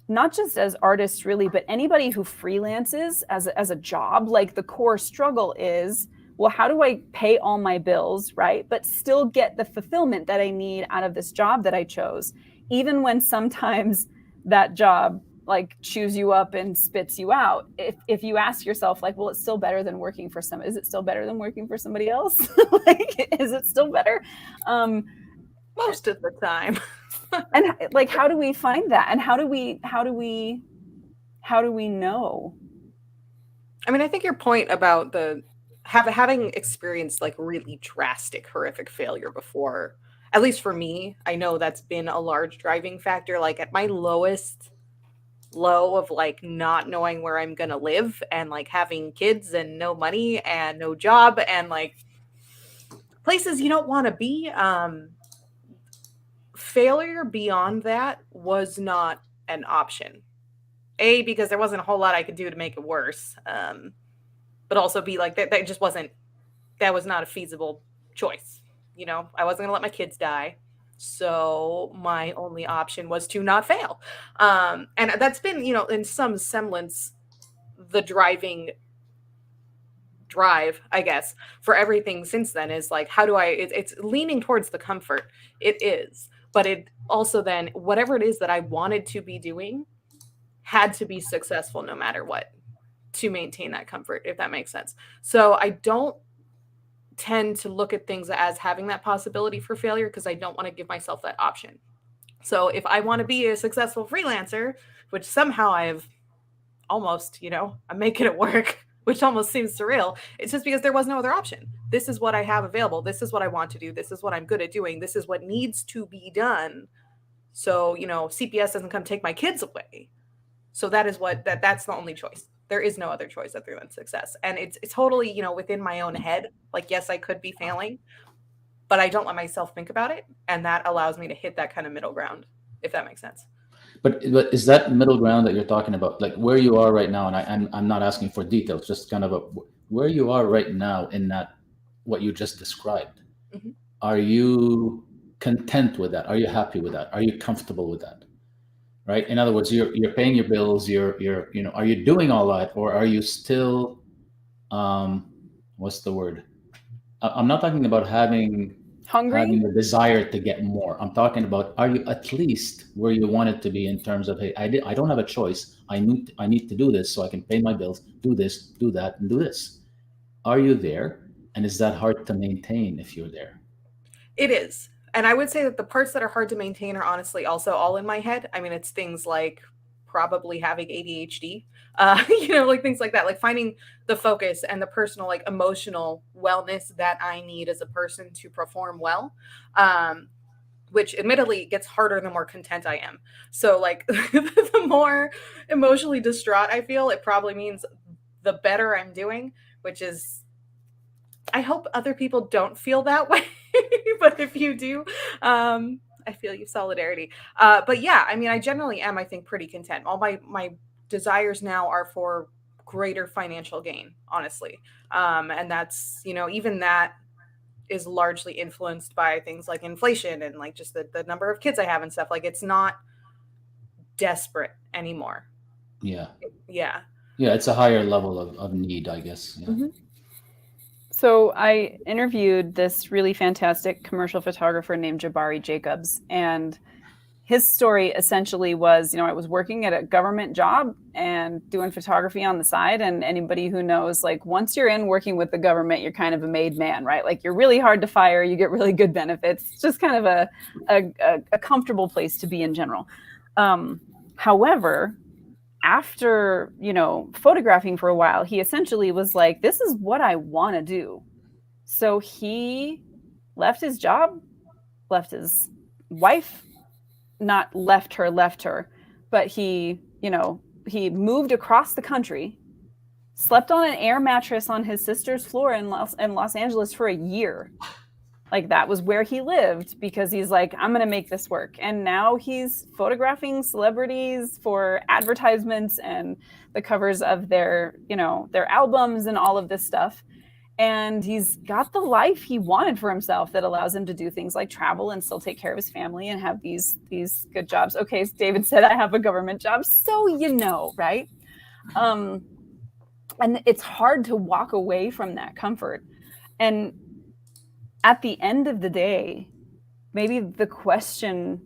not just as artists really, but anybody who freelances as a job. Like, the core struggle is, well, how do I pay all my bills, right? But still get the fulfillment that I need out of this job that I chose, even when sometimes that job like chews you up and spits you out. If you ask yourself, like, well, it's still better than working for is it still better than working for somebody else? Like, is it still better? Most of the time. And like, how do we find that? And how do we know? I mean, I think your point about the having experienced like really drastic, horrific failure before, at least for me, I know that's been a large driving factor. Like, at my lowest low of like not knowing where I'm gonna live and like having kids and no money and no job and like places you don't want to be, failure beyond that was not an option. A, because there wasn't a whole lot I could do to make it worse, but also B, like that just wasn't, that was not a feasible choice. You know, I wasn't gonna let my kids die. So my only option was to not fail. And that's been, you know, in some semblance, the driving drive, I guess, for everything since then is like, how do it's leaning towards the comfort. It is. But it also then, whatever it is that I wanted to be doing had to be successful no matter what to maintain that comfort, if that makes sense. So I don't tend to look at things as having that possibility for failure because I don't want to give myself that option. So if I want to be a successful freelancer, which somehow I have almost, you know, I'm making it work, which almost seems surreal. It's just because there was no other option. This is what I have available. This is what I want to do. This is what I'm good at doing. This is what needs to be done. So, you know, CPS doesn't come take my kids away. So that is that's the only choice. There is no other choice other than success. And it's totally, you know, within my own head. Like, yes, I could be failing, but I don't let myself think about it. And that allows me to hit that kind of middle ground, if that makes sense. But is that middle ground that you're talking about, like where you are right now? And I'm not asking for details, just kind of where you are right now in that, what you just described. Mm-hmm. Are you content with that? Are you happy with that? Are you comfortable with that? Right. In other words, you're paying your bills. You're you know, are you doing all that, or are you still, what's the word? I'm not talking about having the desire to get more. I'm talking about, are you at least where you want it to be in terms of, hey, I don't have a choice. I need to do this so I can pay my bills, do this, do that, and do this. Are you there? And is that hard to maintain if you're there? It is. And I would say that the parts that are hard to maintain are honestly also all in my head. I mean, it's things like probably having ADHD, you know, like things like that, like finding the focus and the personal, like emotional wellness that I need as a person to perform well, which admittedly gets harder the more content I am. So like the more emotionally distraught I feel, it probably means the better I'm doing, which is, I hope other people don't feel that way. But if you do, I feel you, solidarity. But yeah, I mean, I generally am, I think, pretty content. All my desires now are for greater financial gain, honestly. And that's, you know, even that is largely influenced by things like inflation and like just the number of kids I have and stuff. Like, it's not desperate anymore. Yeah. Yeah. Yeah, it's a higher level of need, I guess. Yeah. Mm-hmm. So I interviewed this really fantastic commercial photographer named Jabari Jacobs, and his story essentially was, you know, I was working at a government job and doing photography on the side. And anybody who knows, like, once you're in working with the government, you're kind of a made man, right? Like, you're really hard to fire. You get really good benefits. It's just kind of a comfortable place to be in general. However, after, you know, photographing for a while, he essentially was like, this is what I want to do. So he left his job, left his wife, not left her, but he, you know, he moved across the country, slept on an air mattress on his sister's floor in Los Angeles for a year, Like that was where he lived because he's like, I'm going to make this work. And now he's photographing celebrities for advertisements and the covers of their, you know, their albums and all of this stuff. And he's got the life he wanted for himself that allows him to do things like travel and still take care of his family and have these good jobs. Okay, so David said I have a government job, so you know, right? And it's hard to walk away from that comfort. And at the end of the day, maybe the question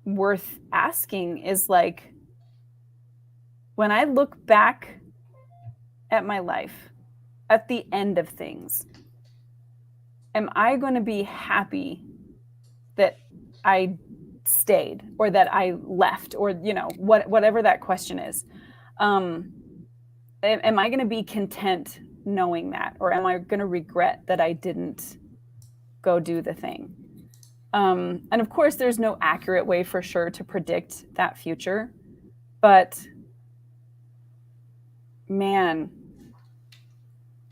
worth asking is like, when I look back at my life, at the end of things, am I going to be happy that I stayed or that I left, or, you know, whatever that question is? Am I going to be content knowing that, or am I going to regret that I didn't go do the thing? And of course, there's no accurate way for sure to predict that future, but man,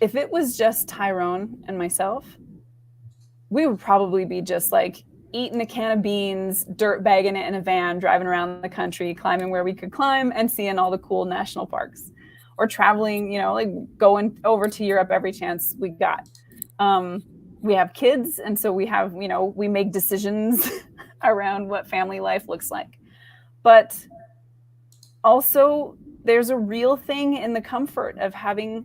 if it was just Tyrone and myself, we would probably be just like eating a can of beans, dirt bagging it in a van, driving around the country, climbing where we could climb and seeing all the cool national parks, or traveling, you know, like going over to Europe every chance we got. We have kids, and so we have, you know, we make decisions around what family life looks like. But also, there's a real thing in the comfort of having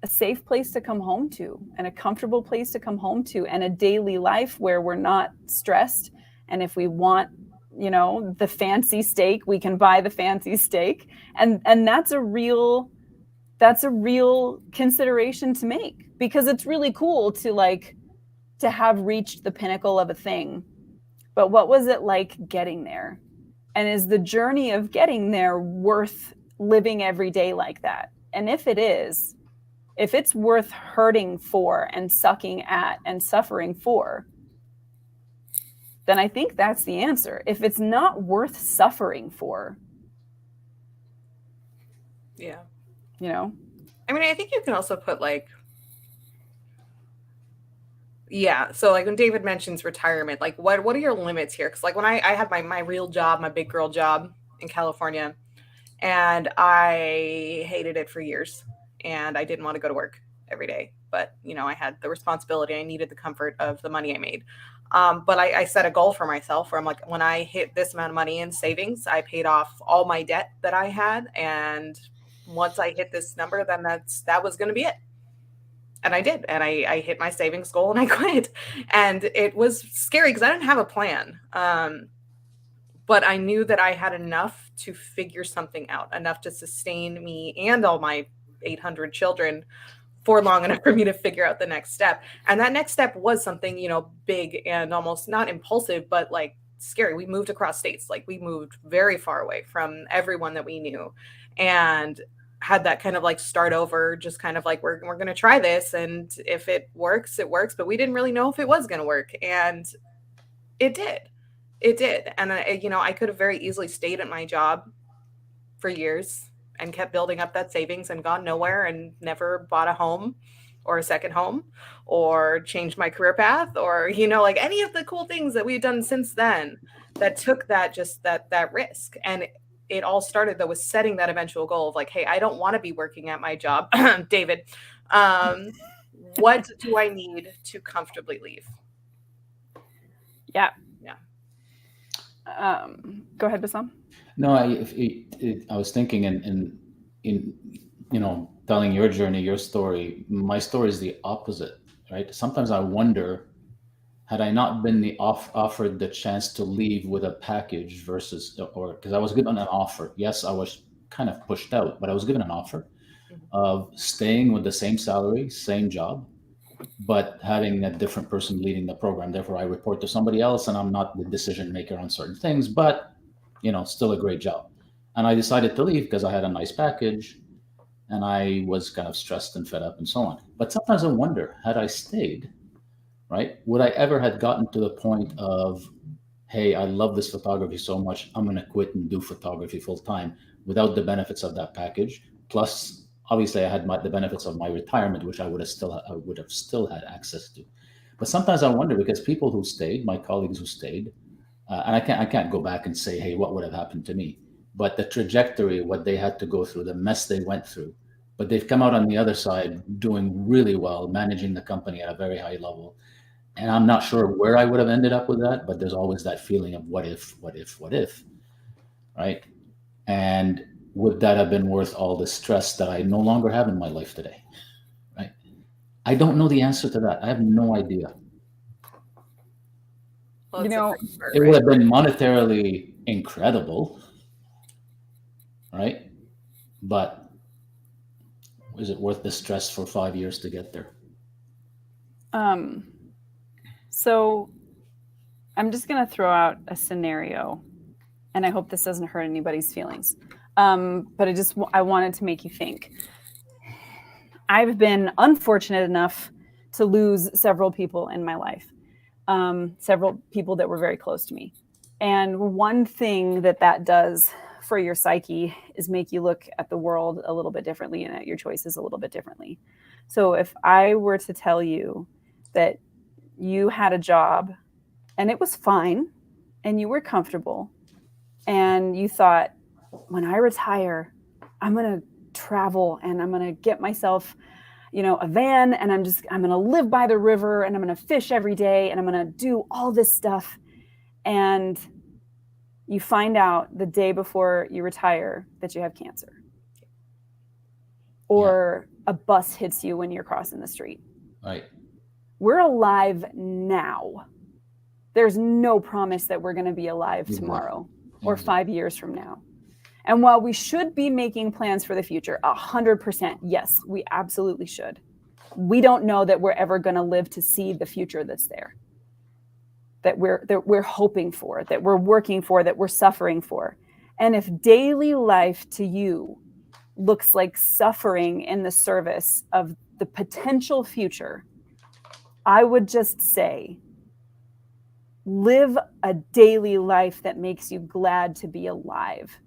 a safe place to come home to, and a comfortable place to come home to, and a daily life where we're not stressed. And if we want, you know, the fancy steak, we can buy the fancy steak. And that's a real consideration to make, because it's really cool to have reached the pinnacle of a thing. But what was it like getting there? And is the journey of getting there worth living every day like that? And if it is, if it's worth hurting for and sucking at and suffering for, then I think that's the answer. If it's not worth suffering for, Yeah. you know? I mean, I think you can also put like, yeah. So like when David mentions retirement, like what are your limits here? Because like when I had my real job, my big girl job in California, and I hated it for years, and I didn't want to go to work every day. But you know, I had the responsibility. I needed the comfort of the money I made. But I set a goal for myself where I'm like, when I hit this amount of money in savings, I paid off all my debt that I had, and once I hit this number, then that was going to be it. And I did. And I hit my savings goal and I quit. And it was scary because I didn't have a plan. But I knew that I had enough to figure something out, enough to sustain me and all my 800 children for long enough for me to figure out the next step. And that next step was something, you know, big and almost not impulsive, but like scary. We moved across states. Like we moved very far away from everyone that we knew, and had that kind of like start over, just kind of like, we're going to try this. And if it works, it works. But we didn't really know if it was going to work. And it did. It did. And you know, I could have very easily stayed at my job for years and kept building up that savings and gone nowhere and never bought a home or a second home or changed my career path, or, you know, like any of the cool things that we've done since then that took that risk. And it all started though with setting that eventual goal of like, hey, I don't want to be working at my job. David, what do I need to comfortably leave? Yeah. Yeah. Go ahead, Bassam. No, I was thinking in you know, telling your journey, your story. My story is the opposite, right? Sometimes I wonder, had I not been offered the chance to leave with a package versus, or because I was given an offer. Yes, I was kind of pushed out, but I was given an offer of staying with the same salary, same job, but having a different person leading the program. Therefore, I report to somebody else, and I'm not the decision maker on certain things, but you know, still a great job. And I decided to leave because I had a nice package, and I was kind of stressed and fed up and so on. But sometimes I wonder, had I stayed, right, would I ever had gotten to the point of, hey, I love this photography so much, I'm going to quit and do photography full time without the benefits of that package? Plus, obviously, I had the benefits of my retirement, which I would have still had access to. But sometimes I wonder, because people who stayed, my colleagues who stayed, and I can't go back and say, hey, what would have happened to me? But the trajectory, what they had to go through, the mess they went through, but they've come out on the other side doing really well, managing the company at a very high level. And I'm not sure where I would have ended up with that, but there's always that feeling of what if, right? And would that have been worth all the stress that I no longer have in my life today, right? I don't know the answer to that. I have no idea. Well, You it's a know, great part, It right? would have been monetarily incredible, right? But is it worth the stress for 5 years to get there? So I'm just going to throw out a scenario, and I hope this doesn't hurt anybody's feelings. But I wanted to make you think. I've been unfortunate enough to lose several people in my life, several people that were very close to me. And one thing that does for your psyche is make you look at the world a little bit differently and at your choices a little bit differently. So if I were to tell you that you had a job and it was fine and you were comfortable and you thought, when I retire, I'm going to travel and I'm going to get myself, a van, and I'm going to live by the river and I'm going to fish every day and I'm going to do all this stuff. And you find out the day before you retire that you have cancer. Or a bus hits you when you're crossing the street. Right. We're alive now. There's no promise that we're going to be alive tomorrow or 5 years from now. And while we should be making plans for the future, 100%, yes, we absolutely should. We don't know that we're ever going to live to see the future that's there, that we're hoping for, that we're working for, that we're suffering for. And if daily life to you looks like suffering in the service of the potential future, I would just say, live a daily life that makes you glad to be alive.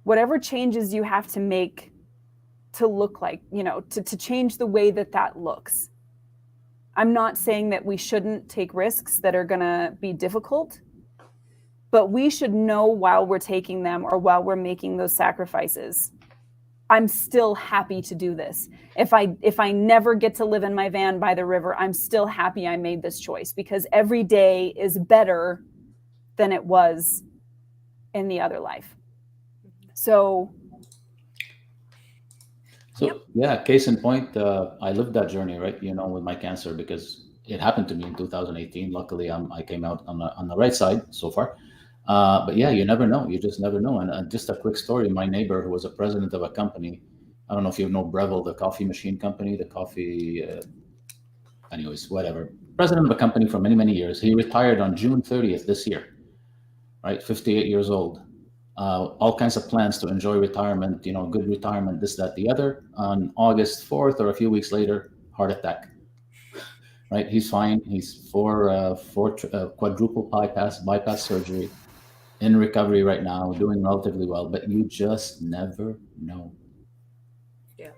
Whatever changes you have to make to look like, to change the way that looks. I'm not saying that we shouldn't take risks that are going to be difficult, but we should know while we're taking them or while we're making those sacrifices, I'm still happy to do this. If I never get to live in my van by the river, I'm still happy I made this choice, because every day is better than it was in the other life. So yeah, case in point, I lived that journey, right? With my cancer, because it happened to me in 2018. Luckily, I came out on the right side so far. But yeah, you never know. You just never know. And just a quick story: my neighbor, who was a president of a company, I don't know if you know Breville, the coffee machine company, the coffee. Anyways, whatever. President of a company for many, many years. He retired on June 30th this year, right? 58 years old. All kinds of plans to enjoy retirement, good retirement, this, that, the other. On August 4th or a few weeks later, heart attack. Right? He's fine. He's for quadruple bypass surgery, in recovery right now, doing relatively well, but you just never know. Yeah.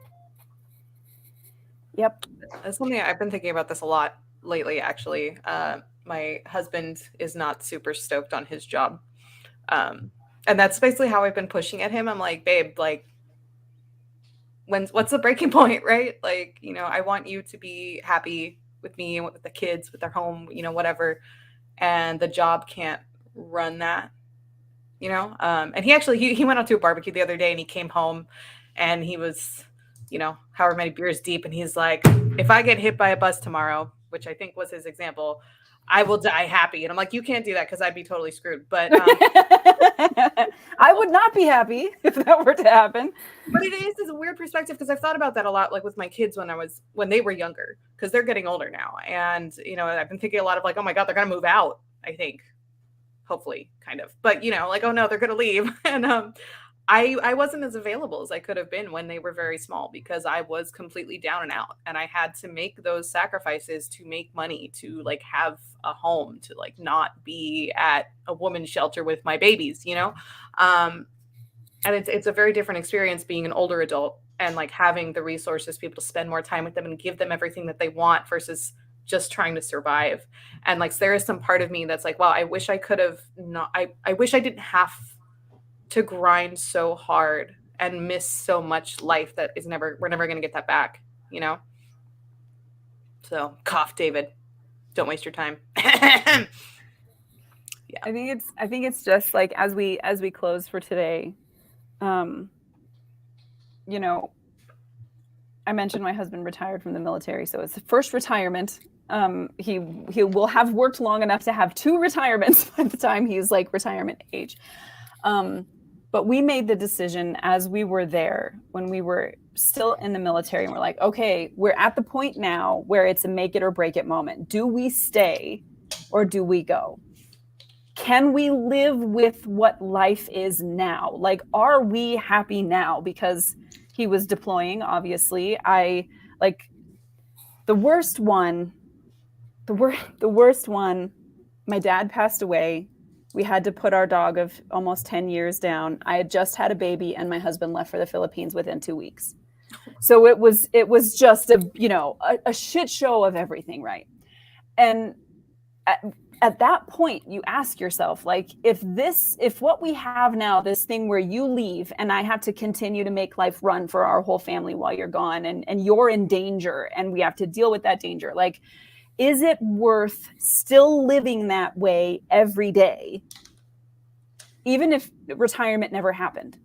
Yep. That's something I've been thinking about this a lot lately, actually. My husband is not super stoked on his job. And that's basically how I've been pushing at him. I'm like, babe, what's the breaking point, right? I want you to be happy with me and with the kids, with their home, whatever. And the job can't run that, And he actually, he went out to a barbecue the other day and he came home and he was, however many beers deep. And he's like, if I get hit by a bus tomorrow, which I think was his example, I will die happy. And I'm like, you can't do that because I'd be totally screwed. But I would not be happy if that were to happen. But it is a weird perspective, because I've thought about that a lot, with my kids when they were younger, because they're getting older now. And, I've been thinking a lot of oh my God, they're going to move out, I think. Hopefully, kind of. But, oh no, they're going to leave. And I wasn't as available as I could have been when they were very small, because I was completely down and out, and I had to make those sacrifices to make money, to have a home, to not be at a woman's shelter with my babies, and it's a very different experience being an older adult and having the resources, people to spend more time with them and give them everything that they want, versus just trying to survive. And like, there is some part of me that's like, wow, I wish I could have not, I wish I didn't have to grind so hard and miss so much life that we're never going to get that back, you know? So cough, David, don't waste your time. I think it's just like, as we close for today, you know, I mentioned my husband retired from the military, so it's the first retirement. He will have worked long enough to have 2 retirements by the time he's like retirement age. But we made the decision as we were there, when we were still in the military, and we're like, okay, we're at the point now where it's a make it or break it moment. Do we stay or do we go? Can we live with what life is now? Like, are we happy now? Because he was deploying, obviously. The worst one, my dad passed away. We had to put our dog of almost 10 years down. I had just had a baby, and my husband left for the Philippines within 2 weeks. So it was just a shit show of everything, right? And at that point, you ask yourself, like, if what we have now, this thing where you leave and I have to continue to make life run for our whole family while you're gone, and you're in danger and we have to deal with that danger, like, is it worth still living that way every day, even if retirement never happened?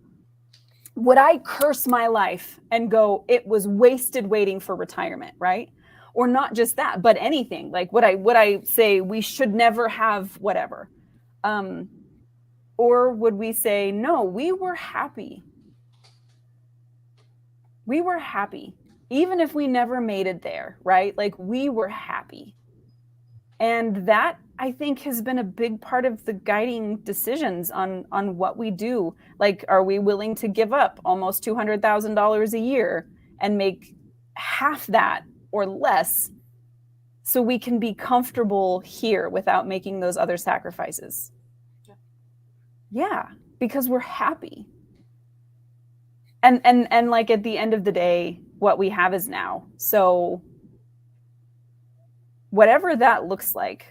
Would I curse my life and go, it was wasted waiting for retirement, right? Or not just that, but anything. Like, would I say we should never have whatever? Or would we say, no, we were happy. We were happy. Even if we never made it there, right? Like, we were happy. And that, I think, has been a big part of the guiding decisions on what we do. Like, are we willing to give up almost $200,000 a year and make half that or less so we can be comfortable here without making those other sacrifices? Yeah, because we're happy. And like, at the end of the day, what we have is now. So whatever that looks like,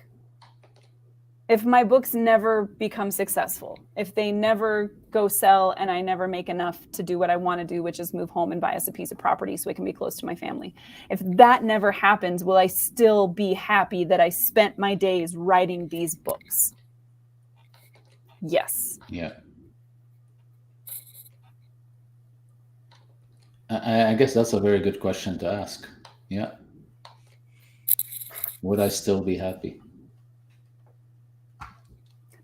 if my books never become successful, if they never go sell and I never make enough to do what I want to do, which is move home and buy us a piece of property so I can be close to my family, if that never happens, will I still be happy that I spent my days writing these books? Yes. Yeah. I guess that's a very good question to ask. Yeah. Would I still be happy?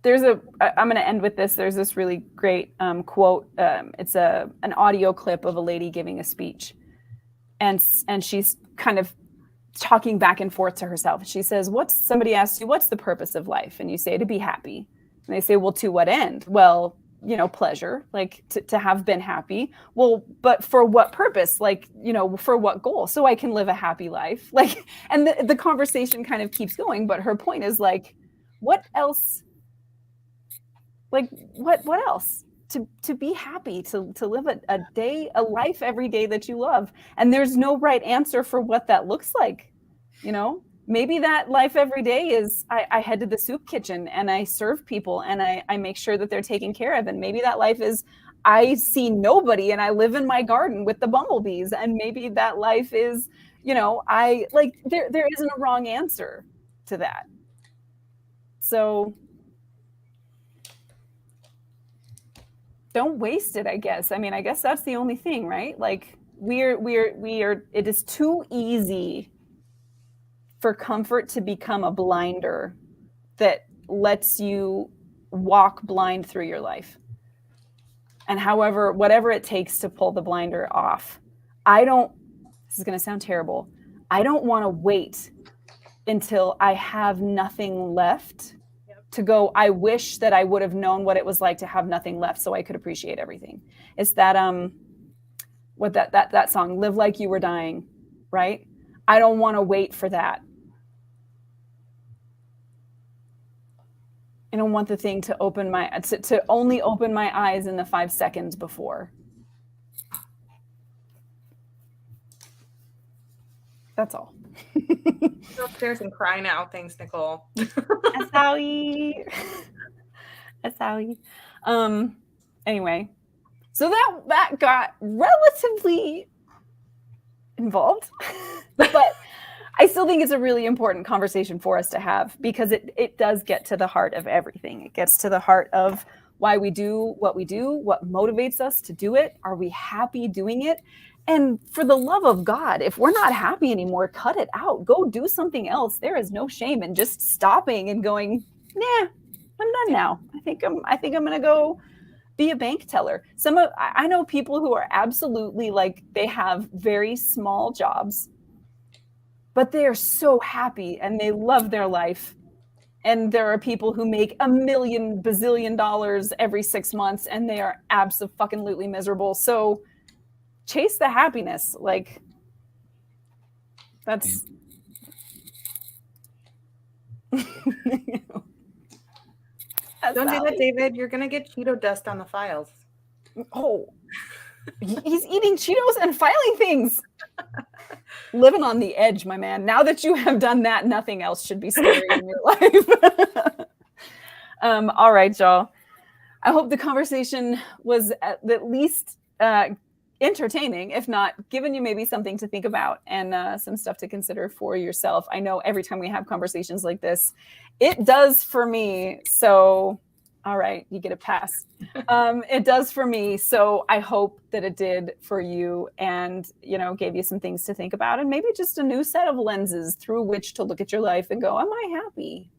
I'm going to end with this. There's this really great quote. It's an audio clip of a lady giving a speech. And she's kind of talking back and forth to herself. She says, somebody asks you, what's the purpose of life? And you say, to be happy. And they say, well, to what end? Well, pleasure, like to have been happy. Well, but for what purpose? Like, for what goal? So I can live a happy life. Like, and the conversation kind of keeps going, but her point is like, what else? Like, what else? To be happy, to live a life every day that you love. And there's no right answer for what that looks like. Maybe that life every day is I head to the soup kitchen and I serve people and I make sure that they're taken care of. And maybe that life is I see nobody and I live in my garden with the bumblebees. And maybe that life is, there isn't a wrong answer to that. So don't waste it, I guess. I mean, I guess that's the only thing, right? Like, we are, it is too easy for comfort to become a blinder that lets you walk blind through your life. And whatever it takes to pull the blinder off. This is going to sound terrible. I don't want to wait until I have nothing left to go, I wish that I would have known what it was like to have nothing left so I could appreciate everything. It's that, that song, Live Like You Were Dying, right? I don't want to wait for that. I don't want the thing to only open my eyes in the 5 seconds before. That's all. Go upstairs and cry now. Thanks, Nicole. Asawi. Asawi. Anyway, so that got relatively involved, but I still think it's a really important conversation for us to have because it does get to the heart of everything. It gets to the heart of why we do, what motivates us to do it. Are we happy doing it? And for the love of God, if we're not happy anymore, cut it out. Go do something else. There is no shame in just stopping and going, nah, I'm done now. I think I'm going to go be a bank teller. I know people who are absolutely like, they have very small jobs, but they are so happy and they love their life. And there are people who make $1 million bazillion dollars every 6 months and they are absolutely miserable. So chase the happiness. Like that's Don't do that, David. You're gonna get Cheeto dust on the files. Oh, he's eating Cheetos and filing things. Living on the edge, my man. Now that you have done that, nothing else should be scary in your life. All right, y'all. I hope the conversation was at least entertaining, if not giving you maybe something to think about and some stuff to consider for yourself. I know every time we have conversations like this, it does for me. So, all right, you get a pass. It does for me. So I hope that it did for you and, gave you some things to think about and maybe just a new set of lenses through which to look at your life and go, am I happy?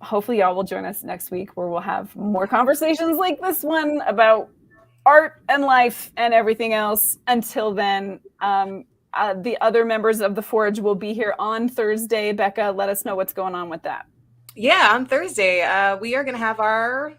Hopefully y'all will join us next week where we'll have more conversations like this one about art and life and everything else. Until then, the other members of the Forge will be here on Thursday. Becca, let us know what's going on with that. Yeah, on Thursday, we are going to have our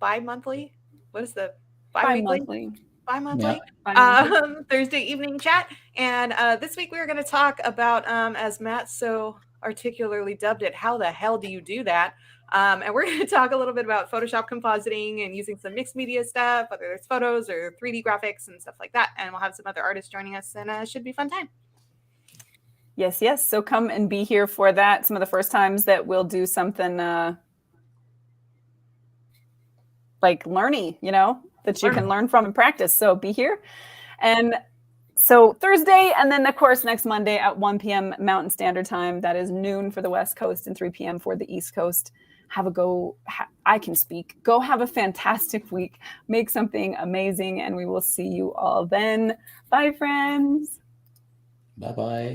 bi-monthly. What is the bi-weekly? Bi-monthly. Yeah. Thursday evening chat. And this week we are going to talk about, as Matt so articulately dubbed it, how the hell do you do that? And we're going to talk a little bit about Photoshop compositing and using some mixed media stuff, whether it's photos or 3D graphics and stuff like that. And we'll have some other artists joining us, and it should be a fun time. Yes. So come and be here for that. Some of the first times that we'll do something like learning, that you can learn from and practice. So be here. And so Thursday, and then of course next Monday at 1 p.m. Mountain Standard Time. That is noon for the West Coast and 3 p.m. for the East Coast. I can speak. Go have a fantastic week. Make something amazing, and we will see you all then. Bye, friends. Bye-bye.